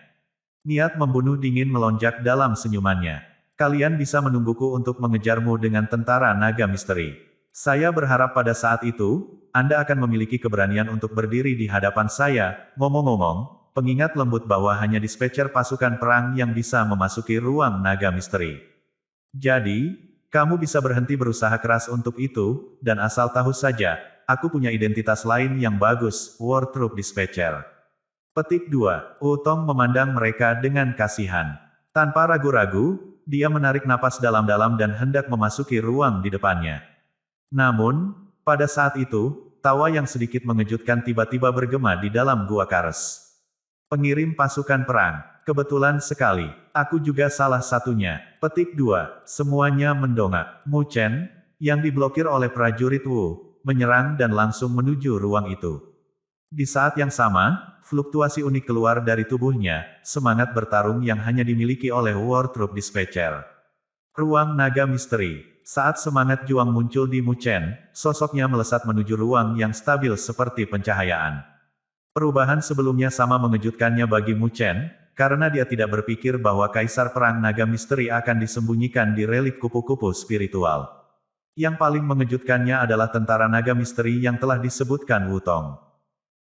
Niat membunuh dingin melonjak dalam senyumannya. Kalian bisa menungguku untuk mengejarmu dengan Tentara Naga Misteri. Saya berharap pada saat itu, Anda akan memiliki keberanian untuk berdiri di hadapan saya. Ngomong-ngomong, pengingat lembut bahwa hanya dispatcher pasukan perang yang bisa memasuki ruang Naga Misteri. Jadi, kamu bisa berhenti berusaha keras untuk itu, dan asal tahu saja, aku punya identitas lain yang bagus, War Troop Dispatcher. Petik 2. Wu Tong memandang mereka dengan kasihan. Tanpa ragu-ragu, dia menarik napas dalam-dalam dan hendak memasuki ruang di depannya. Namun, pada saat itu, tawa yang sedikit mengejutkan tiba-tiba bergema di dalam gua Kares. Pengirim pasukan perang. Kebetulan sekali. Aku juga salah satunya. Petik 2. Semuanya mendongak. Mu Chen, yang diblokir oleh prajurit Wu, menyerang dan langsung menuju ruang itu. Di saat yang sama, fluktuasi unik keluar dari tubuhnya, semangat bertarung yang hanya dimiliki oleh War Troop Dispatcher. Ruang naga misteri. Saat semangat juang muncul di Mu Chen, sosoknya melesat menuju ruang yang stabil seperti pencahayaan. Perubahan sebelumnya sama mengejutkannya bagi Mu Chen, karena dia tidak berpikir bahwa Kaisar Perang Naga Misteri akan disembunyikan di relik kupu-kupu spiritual. Yang paling mengejutkannya adalah tentara naga misteri yang telah disebutkan Wu Tong.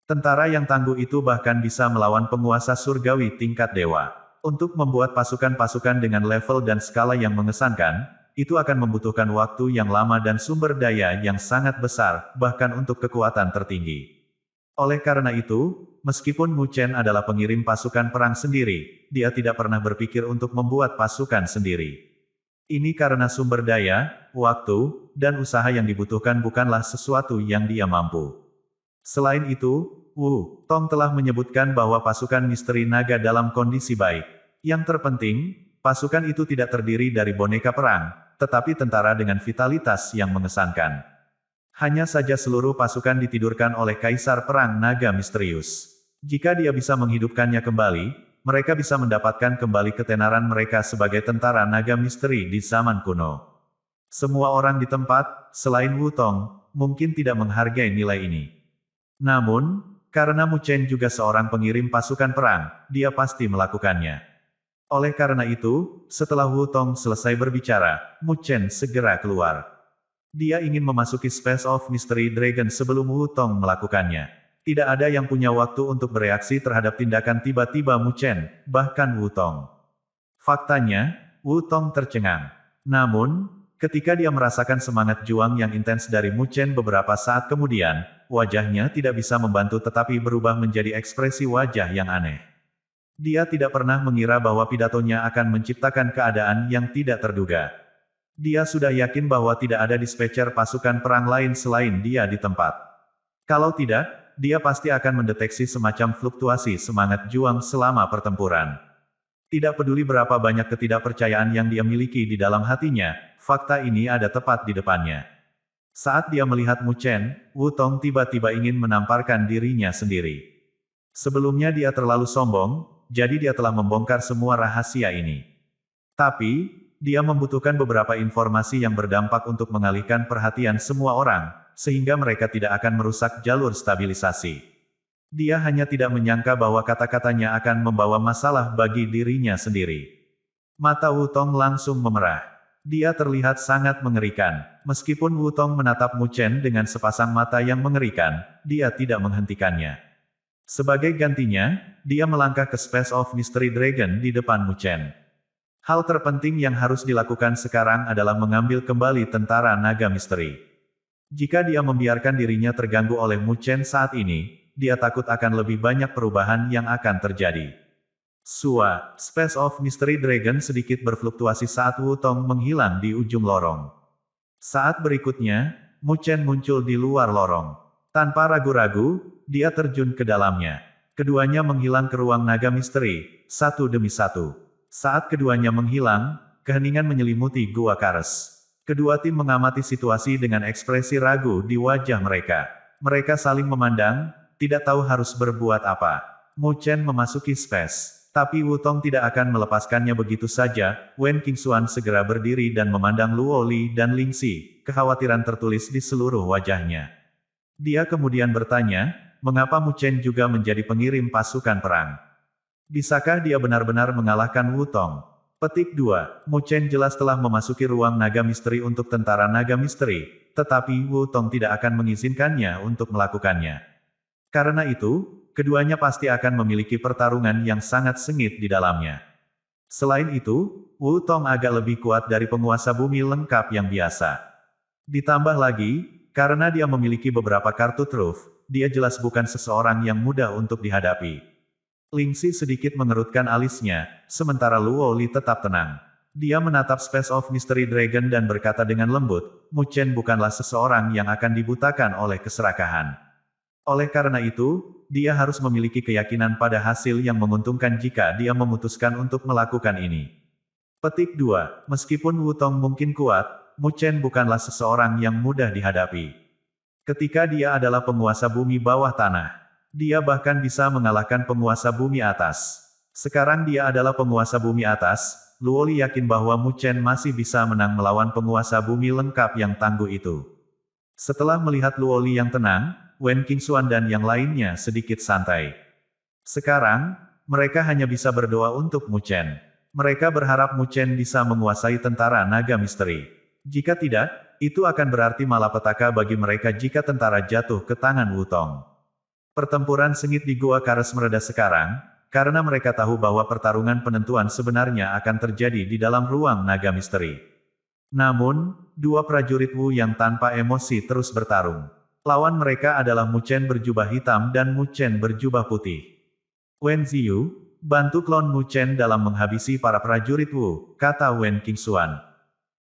Tentara yang tangguh itu bahkan bisa melawan penguasa surgawi tingkat dewa. Untuk membuat pasukan-pasukan dengan level dan skala yang mengesankan, itu akan membutuhkan waktu yang lama dan sumber daya yang sangat besar, bahkan untuk kekuatan tertinggi. Oleh karena itu, meskipun Mu Chen adalah pengirim pasukan perang sendiri, dia tidak pernah berpikir untuk membuat pasukan sendiri. Ini karena sumber daya, waktu, dan usaha yang dibutuhkan bukanlah sesuatu yang dia mampu. Selain itu, Wu Tong telah menyebutkan bahwa pasukan misteri naga dalam kondisi baik. Yang terpenting, pasukan itu tidak terdiri dari boneka perang, tetapi tentara dengan vitalitas yang mengesankan. Hanya saja seluruh pasukan ditidurkan oleh Kaisar Perang Naga Misterius. Jika dia bisa menghidupkannya kembali, mereka bisa mendapatkan kembali ketenaran mereka sebagai tentara naga misteri di zaman kuno. Semua orang di tempat, selain Wu Tong, mungkin tidak menghargai nilai ini. Namun, karena Mu Chen juga seorang pengirim pasukan perang, dia pasti melakukannya. Oleh karena itu, setelah Wu Tong selesai berbicara, Mu Chen segera keluar. Dia ingin memasuki Space of Mystery Dragon sebelum Wu Tong melakukannya. Tidak ada yang punya waktu untuk bereaksi terhadap tindakan tiba-tiba Mu Chen, bahkan Wu Tong. Faktanya, Wu Tong tercengang. Namun, ketika dia merasakan semangat juang yang intens dari Mu Chen beberapa saat kemudian, wajahnya tidak bisa membantu tetapi berubah menjadi ekspresi wajah yang aneh. Dia tidak pernah mengira bahwa pidatonya akan menciptakan keadaan yang tidak terduga. Dia sudah yakin bahwa tidak ada dispatcher pasukan perang lain selain dia di tempat. Kalau tidak, dia pasti akan mendeteksi semacam fluktuasi semangat juang selama pertempuran. Tidak peduli berapa banyak ketidakpercayaan yang dia miliki di dalam hatinya, fakta ini ada tepat di depannya. Saat dia melihat Mu Chen, Wu Tong tiba-tiba ingin menamparkan dirinya sendiri. Sebelumnya dia terlalu sombong, jadi dia telah membongkar semua rahasia ini. Tapi, dia membutuhkan beberapa informasi yang berdampak untuk mengalihkan perhatian semua orang, sehingga mereka tidak akan merusak jalur stabilisasi. Dia hanya tidak menyangka bahwa kata-katanya akan membawa masalah bagi dirinya sendiri. Mata Wu Tong langsung memerah. Dia terlihat sangat mengerikan. Meskipun Wu Tong menatap Mu Chen dengan sepasang mata yang mengerikan, dia tidak menghentikannya. Sebagai gantinya, dia melangkah ke Space of Mystery Dragon di depan Mu Chen. Hal terpenting yang harus dilakukan sekarang adalah mengambil kembali tentara naga misteri. Jika dia membiarkan dirinya terganggu oleh Mu Chen saat ini, dia takut akan lebih banyak perubahan yang akan terjadi. Space of Mystery Dragon sedikit berfluktuasi saat Wu Tong menghilang di ujung lorong. Saat berikutnya, Mu Chen muncul di luar lorong. Tanpa ragu-ragu, dia terjun ke dalamnya. Keduanya menghilang ke ruang naga misteri, satu demi satu. Saat keduanya menghilang, keheningan menyelimuti Gua Kares. Kedua tim mengamati situasi dengan ekspresi ragu di wajah mereka. Mereka saling memandang, tidak tahu harus berbuat apa. Mu Chen memasuki space. Tapi Wu Tong tidak akan melepaskannya begitu saja. Wen Qingxuan segera berdiri dan memandang Luo Li dan Ling Xi. Kekhawatiran tertulis di seluruh wajahnya. Dia kemudian bertanya, mengapa Mu Chen juga menjadi pengirim pasukan perang? Bisakah dia benar-benar mengalahkan Wu Tong? Petik 2. Mu Chen jelas telah memasuki ruang naga misteri untuk tentara naga misteri, tetapi Wu Tong tidak akan mengizinkannya untuk melakukannya. Karena itu, keduanya pasti akan memiliki pertarungan yang sangat sengit di dalamnya. Selain itu, Wu Tong agak lebih kuat dari penguasa bumi lengkap yang biasa. Ditambah lagi, karena dia memiliki beberapa kartu truf, dia jelas bukan seseorang yang mudah untuk dihadapi. Ling Xi sedikit mengerutkan alisnya, sementara Luo Li tetap tenang. Dia menatap Space of Mystery Dragon dan berkata dengan lembut, Mu Chen bukanlah seseorang yang akan dibutakan oleh keserakahan. Oleh karena itu, dia harus memiliki keyakinan pada hasil yang menguntungkan jika dia memutuskan untuk melakukan ini. Petik 2. Meskipun Wutong mungkin kuat, Mu Chen bukanlah seseorang yang mudah dihadapi. Ketika dia adalah penguasa bumi bawah tanah, dia bahkan bisa mengalahkan penguasa bumi atas. Sekarang dia adalah penguasa bumi atas, Luoli yakin bahwa Mu Chen masih bisa menang melawan penguasa bumi lengkap yang tangguh itu. Setelah melihat Luoli yang tenang, Wen Qingxuan dan yang lainnya sedikit santai. Sekarang, mereka hanya bisa berdoa untuk Mu Chen. Mereka berharap Mu Chen bisa menguasai tentara naga misteri. Jika tidak, itu akan berarti malapetaka bagi mereka jika tentara jatuh ke tangan Wutong. Pertempuran sengit di Gua Kares mereda sekarang, karena mereka tahu bahwa pertarungan penentuan sebenarnya akan terjadi di dalam ruang naga misteri. Namun, dua prajurit Wu yang tanpa emosi terus bertarung. Lawan mereka adalah Mu Chen berjubah hitam dan Mu Chen berjubah putih. Wen Ziyu, bantu klon Mu Chen dalam menghabisi para prajurit Wu, kata Wen Qingxuan.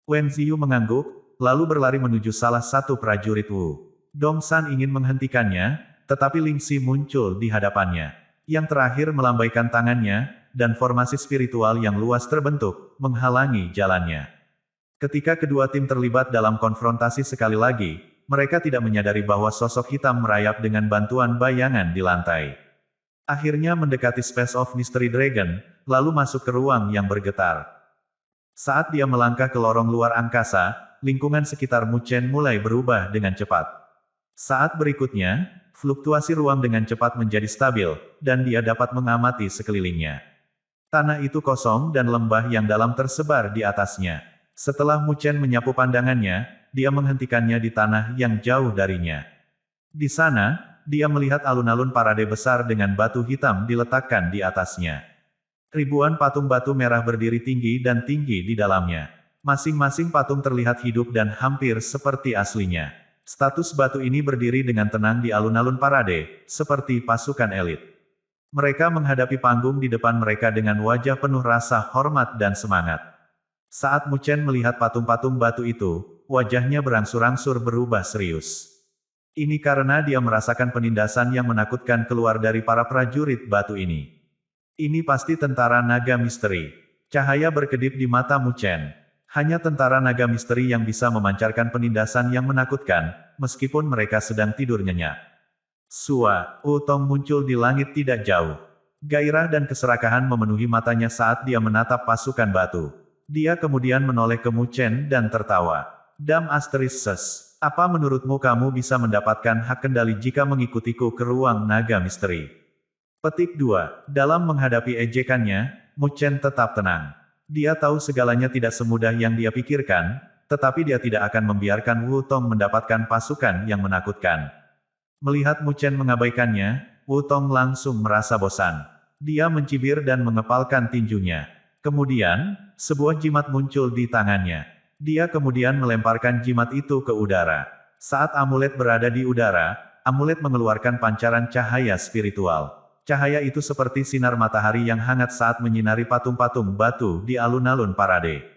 Wen Ziyu mengangguk, lalu berlari menuju salah satu prajurit Wu. Dong San ingin menghentikannya, tetapi Ling Xi muncul di hadapannya. Yang terakhir melambaikan tangannya, dan formasi spiritual yang luas terbentuk, menghalangi jalannya. Ketika kedua tim terlibat dalam konfrontasi sekali lagi, mereka tidak menyadari bahwa sosok hitam merayap dengan bantuan bayangan di lantai. Akhirnya mendekati Space of Mystery Dragon, lalu masuk ke ruang yang bergetar. Saat dia melangkah ke lorong luar angkasa, lingkungan sekitar Mu Chen mulai berubah dengan cepat. Saat berikutnya, fluktuasi ruang dengan cepat menjadi stabil, dan dia dapat mengamati sekelilingnya. Tanah itu kosong dan lembah yang dalam tersebar di atasnya. Setelah Mu Chen menyapu pandangannya, dia menghentikannya di tanah yang jauh darinya. Di sana, dia melihat alun-alun parade besar dengan batu hitam diletakkan di atasnya. Ribuan patung batu merah berdiri tinggi dan tinggi di dalamnya. Masing-masing patung terlihat hidup dan hampir seperti aslinya. Status batu ini berdiri dengan tenang di alun-alun parade, seperti pasukan elit. Mereka menghadapi panggung di depan mereka dengan wajah penuh rasa hormat dan semangat. Saat Mu Chen melihat patung-patung batu itu, wajahnya berangsur-angsur berubah serius. Ini karena dia merasakan penindasan yang menakutkan keluar dari para prajurit batu ini. Ini pasti tentara naga misteri. Cahaya berkedip di mata Mu Chen. Hanya tentara naga misteri yang bisa memancarkan penindasan yang menakutkan, meskipun mereka sedang tidur nyenyak. Sua, Wutong muncul di langit tidak jauh. Gairah dan keserakahan memenuhi matanya saat dia menatap pasukan batu. Dia kemudian menoleh ke Mu Chen dan tertawa. Dam Asterisses, apa menurutmu kamu bisa mendapatkan hak kendali jika mengikutiku ke ruang naga misteri? Petik 2. Dalam menghadapi ejekannya, Mu Chen tetap tenang. Dia tahu segalanya tidak semudah yang dia pikirkan, tetapi dia tidak akan membiarkan Wutong mendapatkan pasukan yang menakutkan. Melihat Mu Chen mengabaikannya, Wutong langsung merasa bosan. Dia mencibir dan mengepalkan tinjunya. Kemudian, sebuah jimat muncul di tangannya. Dia kemudian melemparkan jimat itu ke udara. Saat amulet berada di udara, amulet mengeluarkan pancaran cahaya spiritual. Cahaya itu seperti sinar matahari yang hangat saat menyinari patung-patung batu di alun-alun parade.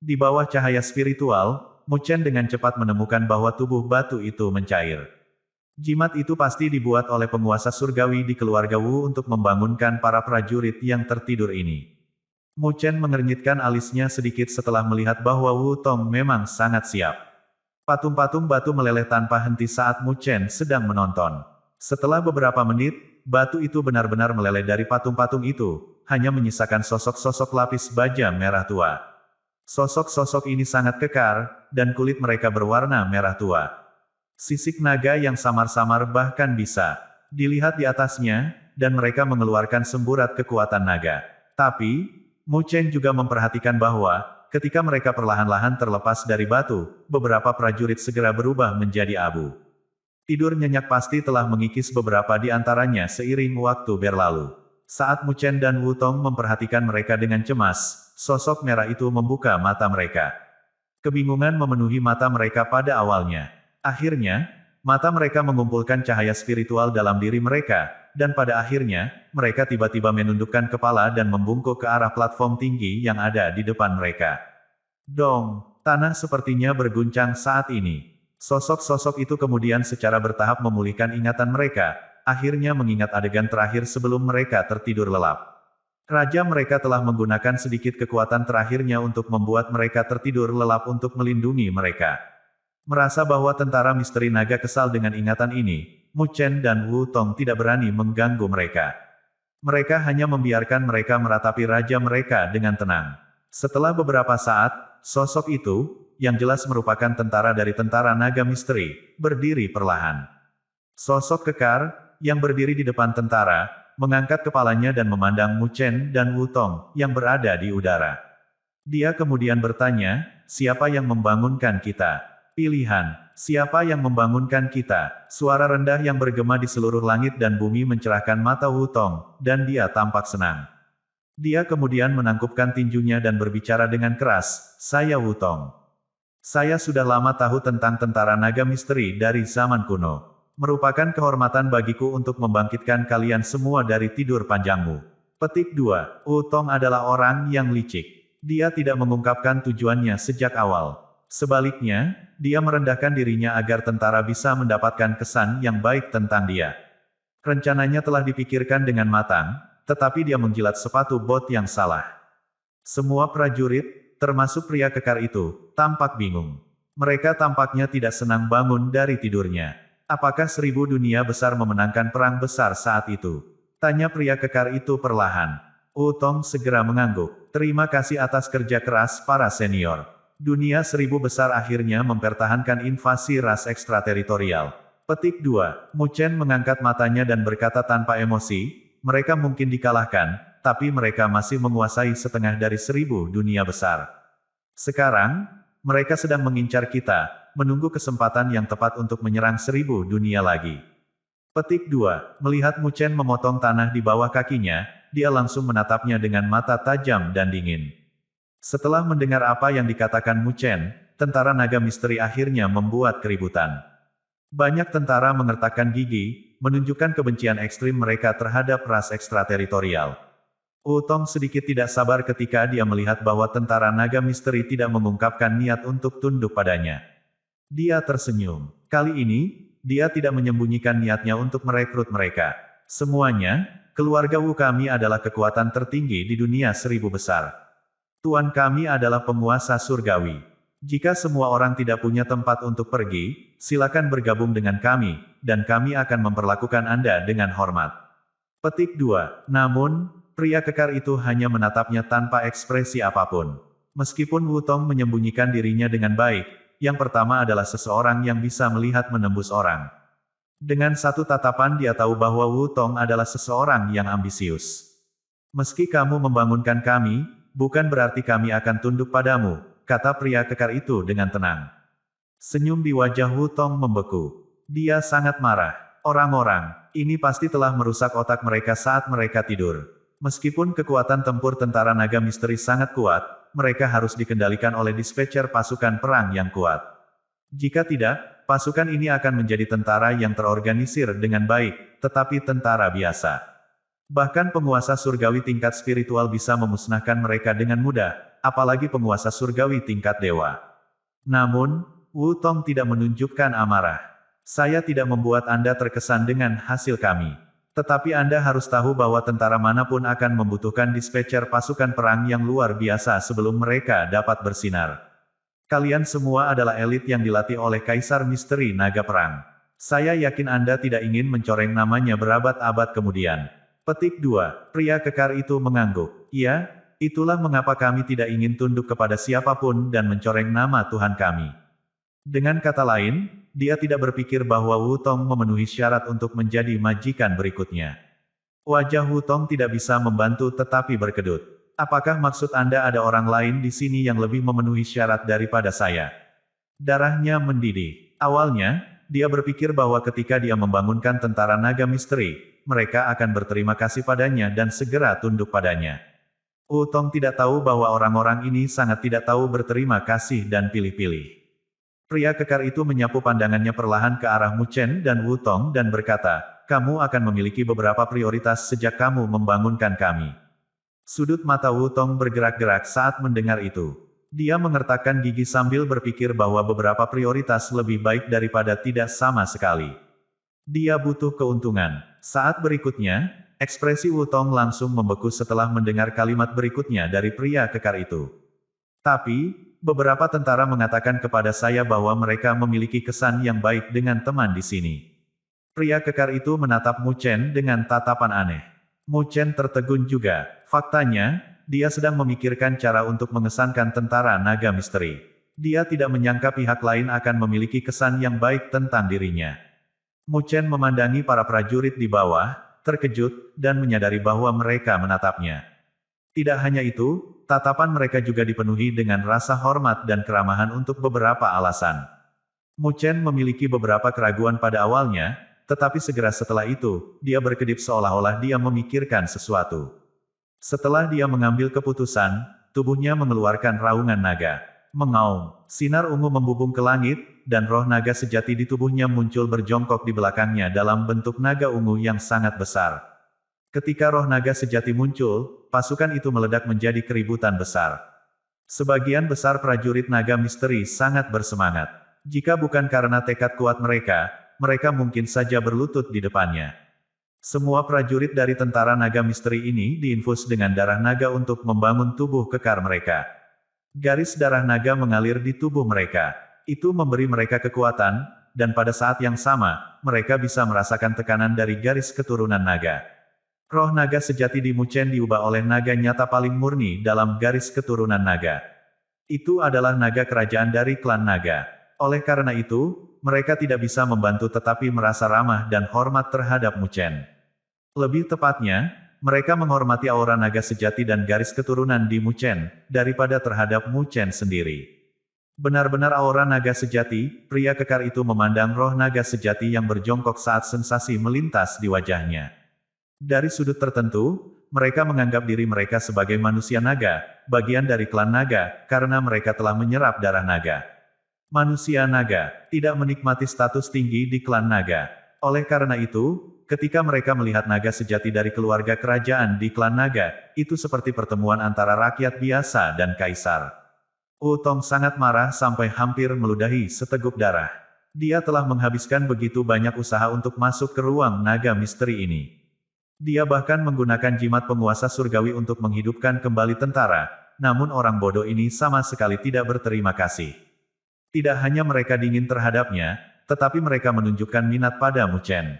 Di bawah cahaya spiritual, Mu Chen dengan cepat menemukan bahwa tubuh batu itu mencair. Jimat itu pasti dibuat oleh penguasa surgawi di keluarga Wu untuk membangunkan para prajurit yang tertidur ini. Mu Chen mengernyitkan alisnya sedikit setelah melihat bahwa Wu Tong memang sangat siap. Patung-patung batu meleleh tanpa henti saat Mu Chen sedang menonton. Setelah beberapa menit, batu itu benar-benar meleleh dari patung-patung itu, hanya menyisakan sosok-sosok lapis baja merah tua. Sosok-sosok ini sangat kekar, dan kulit mereka berwarna merah tua. Sisik naga yang samar-samar bahkan bisa dilihat di atasnya, dan mereka mengeluarkan semburat kekuatan naga. Tapi, Mu Chen juga memperhatikan bahwa, ketika mereka perlahan-lahan terlepas dari batu, beberapa prajurit segera berubah menjadi abu. Tidur nyenyak pasti telah mengikis beberapa di antaranya seiring waktu berlalu. Saat Mu Chen dan Wutong memperhatikan mereka dengan cemas, sosok merah itu membuka mata mereka. Kebingungan memenuhi mata mereka pada awalnya. Akhirnya, mata mereka mengumpulkan cahaya spiritual dalam diri mereka, dan pada akhirnya, mereka tiba-tiba menundukkan kepala dan membungkuk ke arah platform tinggi yang ada di depan mereka. Dong, tanah sepertinya berguncang saat ini. Sosok-sosok itu kemudian secara bertahap memulihkan ingatan mereka, akhirnya mengingat adegan terakhir sebelum mereka tertidur lelap. Raja mereka telah menggunakan sedikit kekuatan terakhirnya untuk membuat mereka tertidur lelap untuk melindungi mereka. Merasa bahwa tentara misteri naga kesal dengan ingatan ini, Mu Chen dan Wu Tong tidak berani mengganggu mereka. Mereka hanya membiarkan mereka meratapi raja mereka dengan tenang. Setelah beberapa saat, sosok itu, yang jelas merupakan tentara dari tentara naga misteri, berdiri perlahan. Sosok kekar, yang berdiri di depan tentara, mengangkat kepalanya dan memandang Mu Chen dan Wu Tong, yang berada di udara. Dia kemudian bertanya, siapa yang membangunkan kita? Pilihan, siapa yang membangunkan kita? Suara rendah yang bergema di seluruh langit dan bumi mencerahkan mata Wu Tong, dan dia tampak senang. Dia kemudian menangkupkan tinjunya dan berbicara dengan keras, saya Wu Tong. Saya sudah lama tahu tentang tentara naga misteri dari zaman kuno. Merupakan kehormatan bagiku untuk membangkitkan kalian semua dari tidur panjangmu. Petik 2. Wu Tong adalah orang yang licik. Dia tidak mengungkapkan tujuannya sejak awal. Sebaliknya, dia merendahkan dirinya agar tentara bisa mendapatkan kesan yang baik tentang dia. Rencananya telah dipikirkan dengan matang, tetapi dia menjilat sepatu bot yang salah. Semua prajurit, termasuk pria kekar itu, tampak bingung. Mereka tampaknya tidak senang bangun dari tidurnya. Apakah 1000 dunia besar memenangkan perang besar saat itu? Tanya pria kekar itu perlahan. Wu Tong segera mengangguk. Terima kasih atas kerja keras para senior. Dunia 1000 besar akhirnya mempertahankan invasi ras ekstrateritorial. Petik 2. Mu Chen mengangkat matanya dan berkata tanpa emosi, mereka mungkin dikalahkan, tapi mereka masih menguasai setengah dari 1000 dunia besar. Sekarang, mereka sedang mengincar kita, menunggu kesempatan yang tepat untuk menyerang 1000 dunia lagi. Petik 2. Melihat Mu Chen memotong tanah di bawah kakinya, dia langsung menatapnya dengan mata tajam dan dingin. Setelah mendengar apa yang dikatakan Mu Chen, tentara naga misteri akhirnya membuat keributan. Banyak tentara mengertakkan gigi, menunjukkan kebencian ekstrim mereka terhadap ras ekstrateritorial. Wu Tong sedikit tidak sabar ketika dia melihat bahwa tentara naga misteri tidak mengungkapkan niat untuk tunduk padanya. Dia tersenyum. Kali ini, dia tidak menyembunyikan niatnya untuk merekrut mereka. Semuanya, keluarga Wu kami adalah kekuatan tertinggi di dunia 1000 besar. Tuan kami adalah penguasa surgawi. Jika semua orang tidak punya tempat untuk pergi, silakan bergabung dengan kami, dan kami akan memperlakukan Anda dengan hormat. Petik 2. Namun, pria kekar itu hanya menatapnya tanpa ekspresi apapun. Meskipun Wu Tong menyembunyikan dirinya dengan baik, yang pertama adalah seseorang yang bisa melihat menembus orang. Dengan satu tatapan dia tahu bahwa Wu Tong adalah seseorang yang ambisius. Meski kamu membangunkan kami, bukan berarti kami akan tunduk padamu, kata pria kekar itu dengan tenang. Senyum di wajah Wu Tong membeku. Dia sangat marah. Orang-orang, ini pasti telah merusak otak mereka saat mereka tidur. Meskipun kekuatan tempur tentara naga misteri sangat kuat, mereka harus dikendalikan oleh dispatcher pasukan perang yang kuat. Jika tidak, pasukan ini akan menjadi tentara yang terorganisir dengan baik, tetapi tentara biasa. Bahkan penguasa surgawi tingkat spiritual bisa memusnahkan mereka dengan mudah, apalagi penguasa surgawi tingkat dewa. Namun, Wu Tong tidak menunjukkan amarah. Saya tidak membuat Anda terkesan dengan hasil kami. Tetapi Anda harus tahu bahwa tentara manapun akan membutuhkan dispatcher pasukan perang yang luar biasa sebelum mereka dapat bersinar. Kalian semua adalah elit yang dilatih oleh Kaisar Misteri Naga Perang. Saya yakin Anda tidak ingin mencoreng namanya berabad-abad kemudian. Petik 2. Pria kekar itu mengangguk. Iya, itulah mengapa kami tidak ingin tunduk kepada siapapun dan mencoreng nama Tuhan kami. Dengan kata lain, dia tidak berpikir bahwa Wu Tong memenuhi syarat untuk menjadi majikan berikutnya. Wajah Wu Tong tidak bisa membantu tetapi berkedut. Apakah maksud Anda ada orang lain di sini yang lebih memenuhi syarat daripada saya? Darahnya mendidih. Awalnya, dia berpikir bahwa ketika dia membangunkan tentara naga misteri, mereka akan berterima kasih padanya dan segera tunduk padanya. Wu Tong tidak tahu bahwa orang-orang ini sangat tidak tahu berterima kasih dan pilih-pilih. Pria kekar itu menyapu pandangannya perlahan ke arah Mu Chen dan Wu Tong dan berkata, kamu akan memiliki beberapa prioritas sejak kamu membangunkan kami. Sudut mata Wu Tong bergerak-gerak saat mendengar itu. Dia mengertakkan gigi sambil berpikir bahwa beberapa prioritas lebih baik daripada tidak sama sekali. Dia butuh keuntungan. Saat berikutnya, ekspresi Wutong langsung membeku setelah mendengar kalimat berikutnya dari pria kekar itu. Tapi, beberapa tentara mengatakan kepada saya bahwa mereka memiliki kesan yang baik dengan teman di sini. Pria kekar itu menatap Mu Chen dengan tatapan aneh. Mu Chen tertegun juga. Faktanya, dia sedang memikirkan cara untuk mengesankan tentara naga misteri. Dia tidak menyangka pihak lain akan memiliki kesan yang baik tentang dirinya. Mu Chen memandangi para prajurit di bawah, terkejut, dan menyadari bahwa mereka menatapnya. Tidak hanya itu, tatapan mereka juga dipenuhi dengan rasa hormat dan keramahan untuk beberapa alasan. Mu Chen memiliki beberapa keraguan pada awalnya, tetapi segera setelah itu, dia berkedip seolah-olah dia memikirkan sesuatu. Setelah dia mengambil keputusan, tubuhnya mengeluarkan raungan naga. Mengaum, sinar ungu membubung ke langit, dan roh naga sejati di tubuhnya muncul berjongkok di belakangnya dalam bentuk naga ungu yang sangat besar. Ketika roh naga sejati muncul, pasukan itu meledak menjadi keributan besar. Sebagian besar prajurit naga misteri sangat bersemangat. Jika bukan karena tekad kuat mereka, mereka mungkin saja berlutut di depannya. Semua prajurit dari tentara naga misteri ini diinfus dengan darah naga untuk membangun tubuh kekar mereka. Garis darah naga mengalir di tubuh mereka. Itu memberi mereka kekuatan, dan pada saat yang sama, mereka bisa merasakan tekanan dari garis keturunan naga. Roh naga sejati di Mu Chen diubah oleh naga nyata paling murni dalam garis keturunan naga. Itu adalah naga kerajaan dari klan naga. Oleh karena itu, mereka tidak bisa membantu tetapi merasa ramah dan hormat terhadap Mu Chen. Lebih tepatnya, mereka menghormati aura naga sejati dan garis keturunan di Mu Chen, daripada terhadap Mu Chen sendiri. Benar-benar aura naga sejati, pria kekar itu memandang roh naga sejati yang berjongkok saat sensasi melintas di wajahnya. Dari sudut tertentu, mereka menganggap diri mereka sebagai manusia naga, bagian dari klan naga, karena mereka telah menyerap darah naga. Manusia naga tidak menikmati status tinggi di klan naga. Oleh karena itu, ketika mereka melihat naga sejati dari keluarga kerajaan di klan naga, itu seperti pertemuan antara rakyat biasa dan kaisar. Wutong sangat marah sampai hampir meludahi seteguk darah. Dia telah menghabiskan begitu banyak usaha untuk masuk ke ruang naga misteri ini. Dia bahkan menggunakan jimat penguasa surgawi untuk menghidupkan kembali tentara, namun orang bodoh ini sama sekali tidak berterima kasih. Tidak hanya mereka dingin terhadapnya, tetapi mereka menunjukkan minat pada Mu Chen.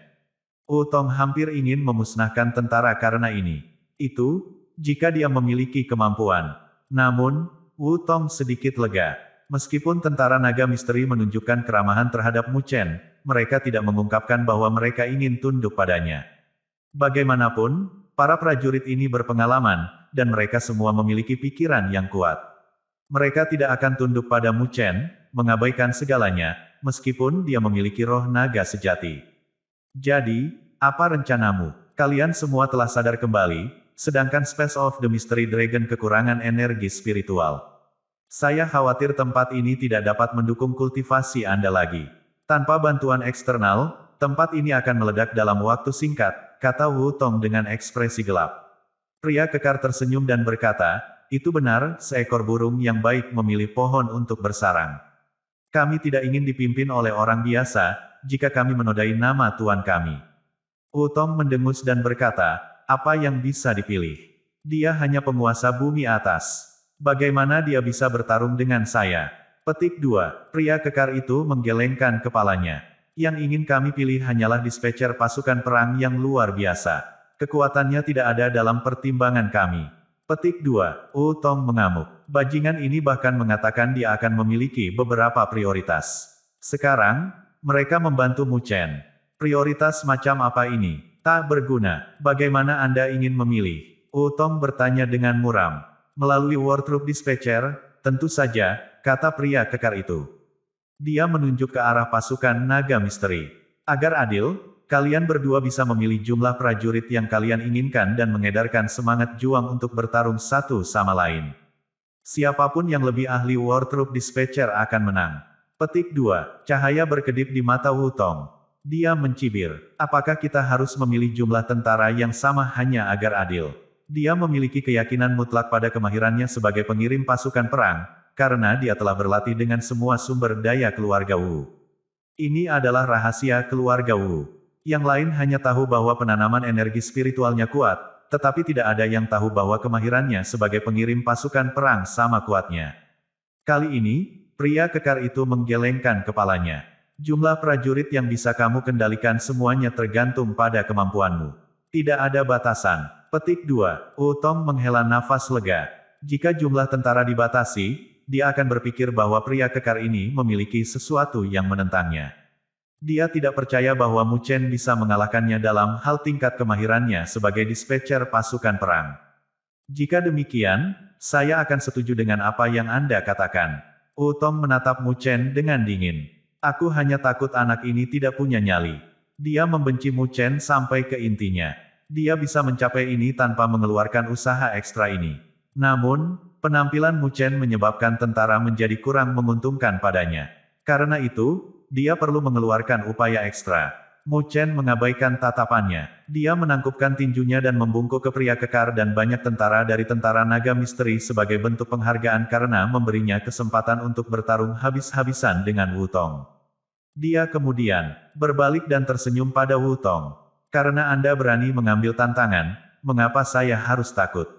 Wutong hampir ingin memusnahkan tentara karena ini. Itu, jika dia memiliki kemampuan. Namun, Wutong sedikit lega. Meskipun tentara naga misteri menunjukkan keramahan terhadap Mu Chen, mereka tidak mengungkapkan bahwa mereka ingin tunduk padanya. Bagaimanapun, para prajurit ini berpengalaman, dan mereka semua memiliki pikiran yang kuat. Mereka tidak akan tunduk pada Mu Chen, mengabaikan segalanya, meskipun dia memiliki roh naga sejati. Jadi, apa rencanamu? Kalian semua telah sadar kembali, sedangkan Space of the Mystery Dragon kekurangan energi spiritual. Saya khawatir tempat ini tidak dapat mendukung kultivasi Anda lagi. Tanpa bantuan eksternal, tempat ini akan meledak dalam waktu singkat, kata Wutong dengan ekspresi gelap. Pria kekar tersenyum dan berkata, itu benar, seekor burung yang baik memilih pohon untuk bersarang. Kami tidak ingin dipimpin oleh orang biasa, jika kami menodai nama Tuan kami. Wutong mendengus dan berkata, apa yang bisa dipilih? Dia hanya penguasa bumi atas. Bagaimana dia bisa bertarung dengan saya? Petik 2. Pria kekar itu menggelengkan kepalanya. Yang ingin kami pilih hanyalah dispatcher pasukan perang yang luar biasa. Kekuatannya tidak ada dalam pertimbangan kami. Petik 2. Wutong mengamuk. Bajingan ini bahkan mengatakan dia akan memiliki beberapa prioritas. Sekarang, mereka membantu Mu Chen. Prioritas macam apa ini? Tak berguna. Bagaimana Anda ingin memilih? Wutong bertanya dengan muram. Melalui War Troop Dispatcher, tentu saja, kata pria kekar itu. Dia menunjuk ke arah pasukan naga misteri. Agar adil, kalian berdua bisa memilih jumlah prajurit yang kalian inginkan dan mengedarkan semangat juang untuk bertarung satu sama lain. Siapapun yang lebih ahli War Troop Dispatcher akan menang. Petik 2. Cahaya berkedip di mata Wutong. Dia mencibir. Apakah kita harus memilih jumlah tentara yang sama hanya agar adil? Dia memiliki keyakinan mutlak pada kemahirannya sebagai pengirim pasukan perang, karena dia telah berlatih dengan semua sumber daya keluarga Wu. Ini adalah rahasia keluarga Wu. Yang lain hanya tahu bahwa penanaman energi spiritualnya kuat, tetapi tidak ada yang tahu bahwa kemahirannya sebagai pengirim pasukan perang sama kuatnya. Kali ini, pria kekar itu menggelengkan kepalanya. Jumlah prajurit yang bisa kamu kendalikan semuanya tergantung pada kemampuanmu. Tidak ada batasan. Petik 2. Wutong menghela nafas lega. Jika jumlah tentara dibatasi, dia akan berpikir bahwa pria kekar ini memiliki sesuatu yang menentangnya. Dia tidak percaya bahwa Mu Chen bisa mengalahkannya dalam hal tingkat kemahirannya sebagai dispatcher pasukan perang. Jika demikian, saya akan setuju dengan apa yang Anda katakan. Wutong menatap Mu Chen dengan dingin. Aku hanya takut anak ini tidak punya nyali. Dia membenci Mu Chen sampai ke intinya. Dia bisa mencapai ini tanpa mengeluarkan usaha ekstra ini. Namun, penampilan Mu Chen menyebabkan tentara menjadi kurang menguntungkan padanya. Karena itu, dia perlu mengeluarkan upaya ekstra. Mu Chen mengabaikan tatapannya. Dia menangkupkan tinjunya dan membungkuk ke pria kekar dan banyak tentara dari tentara naga misteri sebagai bentuk penghargaan karena memberinya kesempatan untuk bertarung habis-habisan dengan Wutong. Dia kemudian berbalik dan tersenyum pada Wutong. Karena Anda berani mengambil tantangan, mengapa saya harus takut?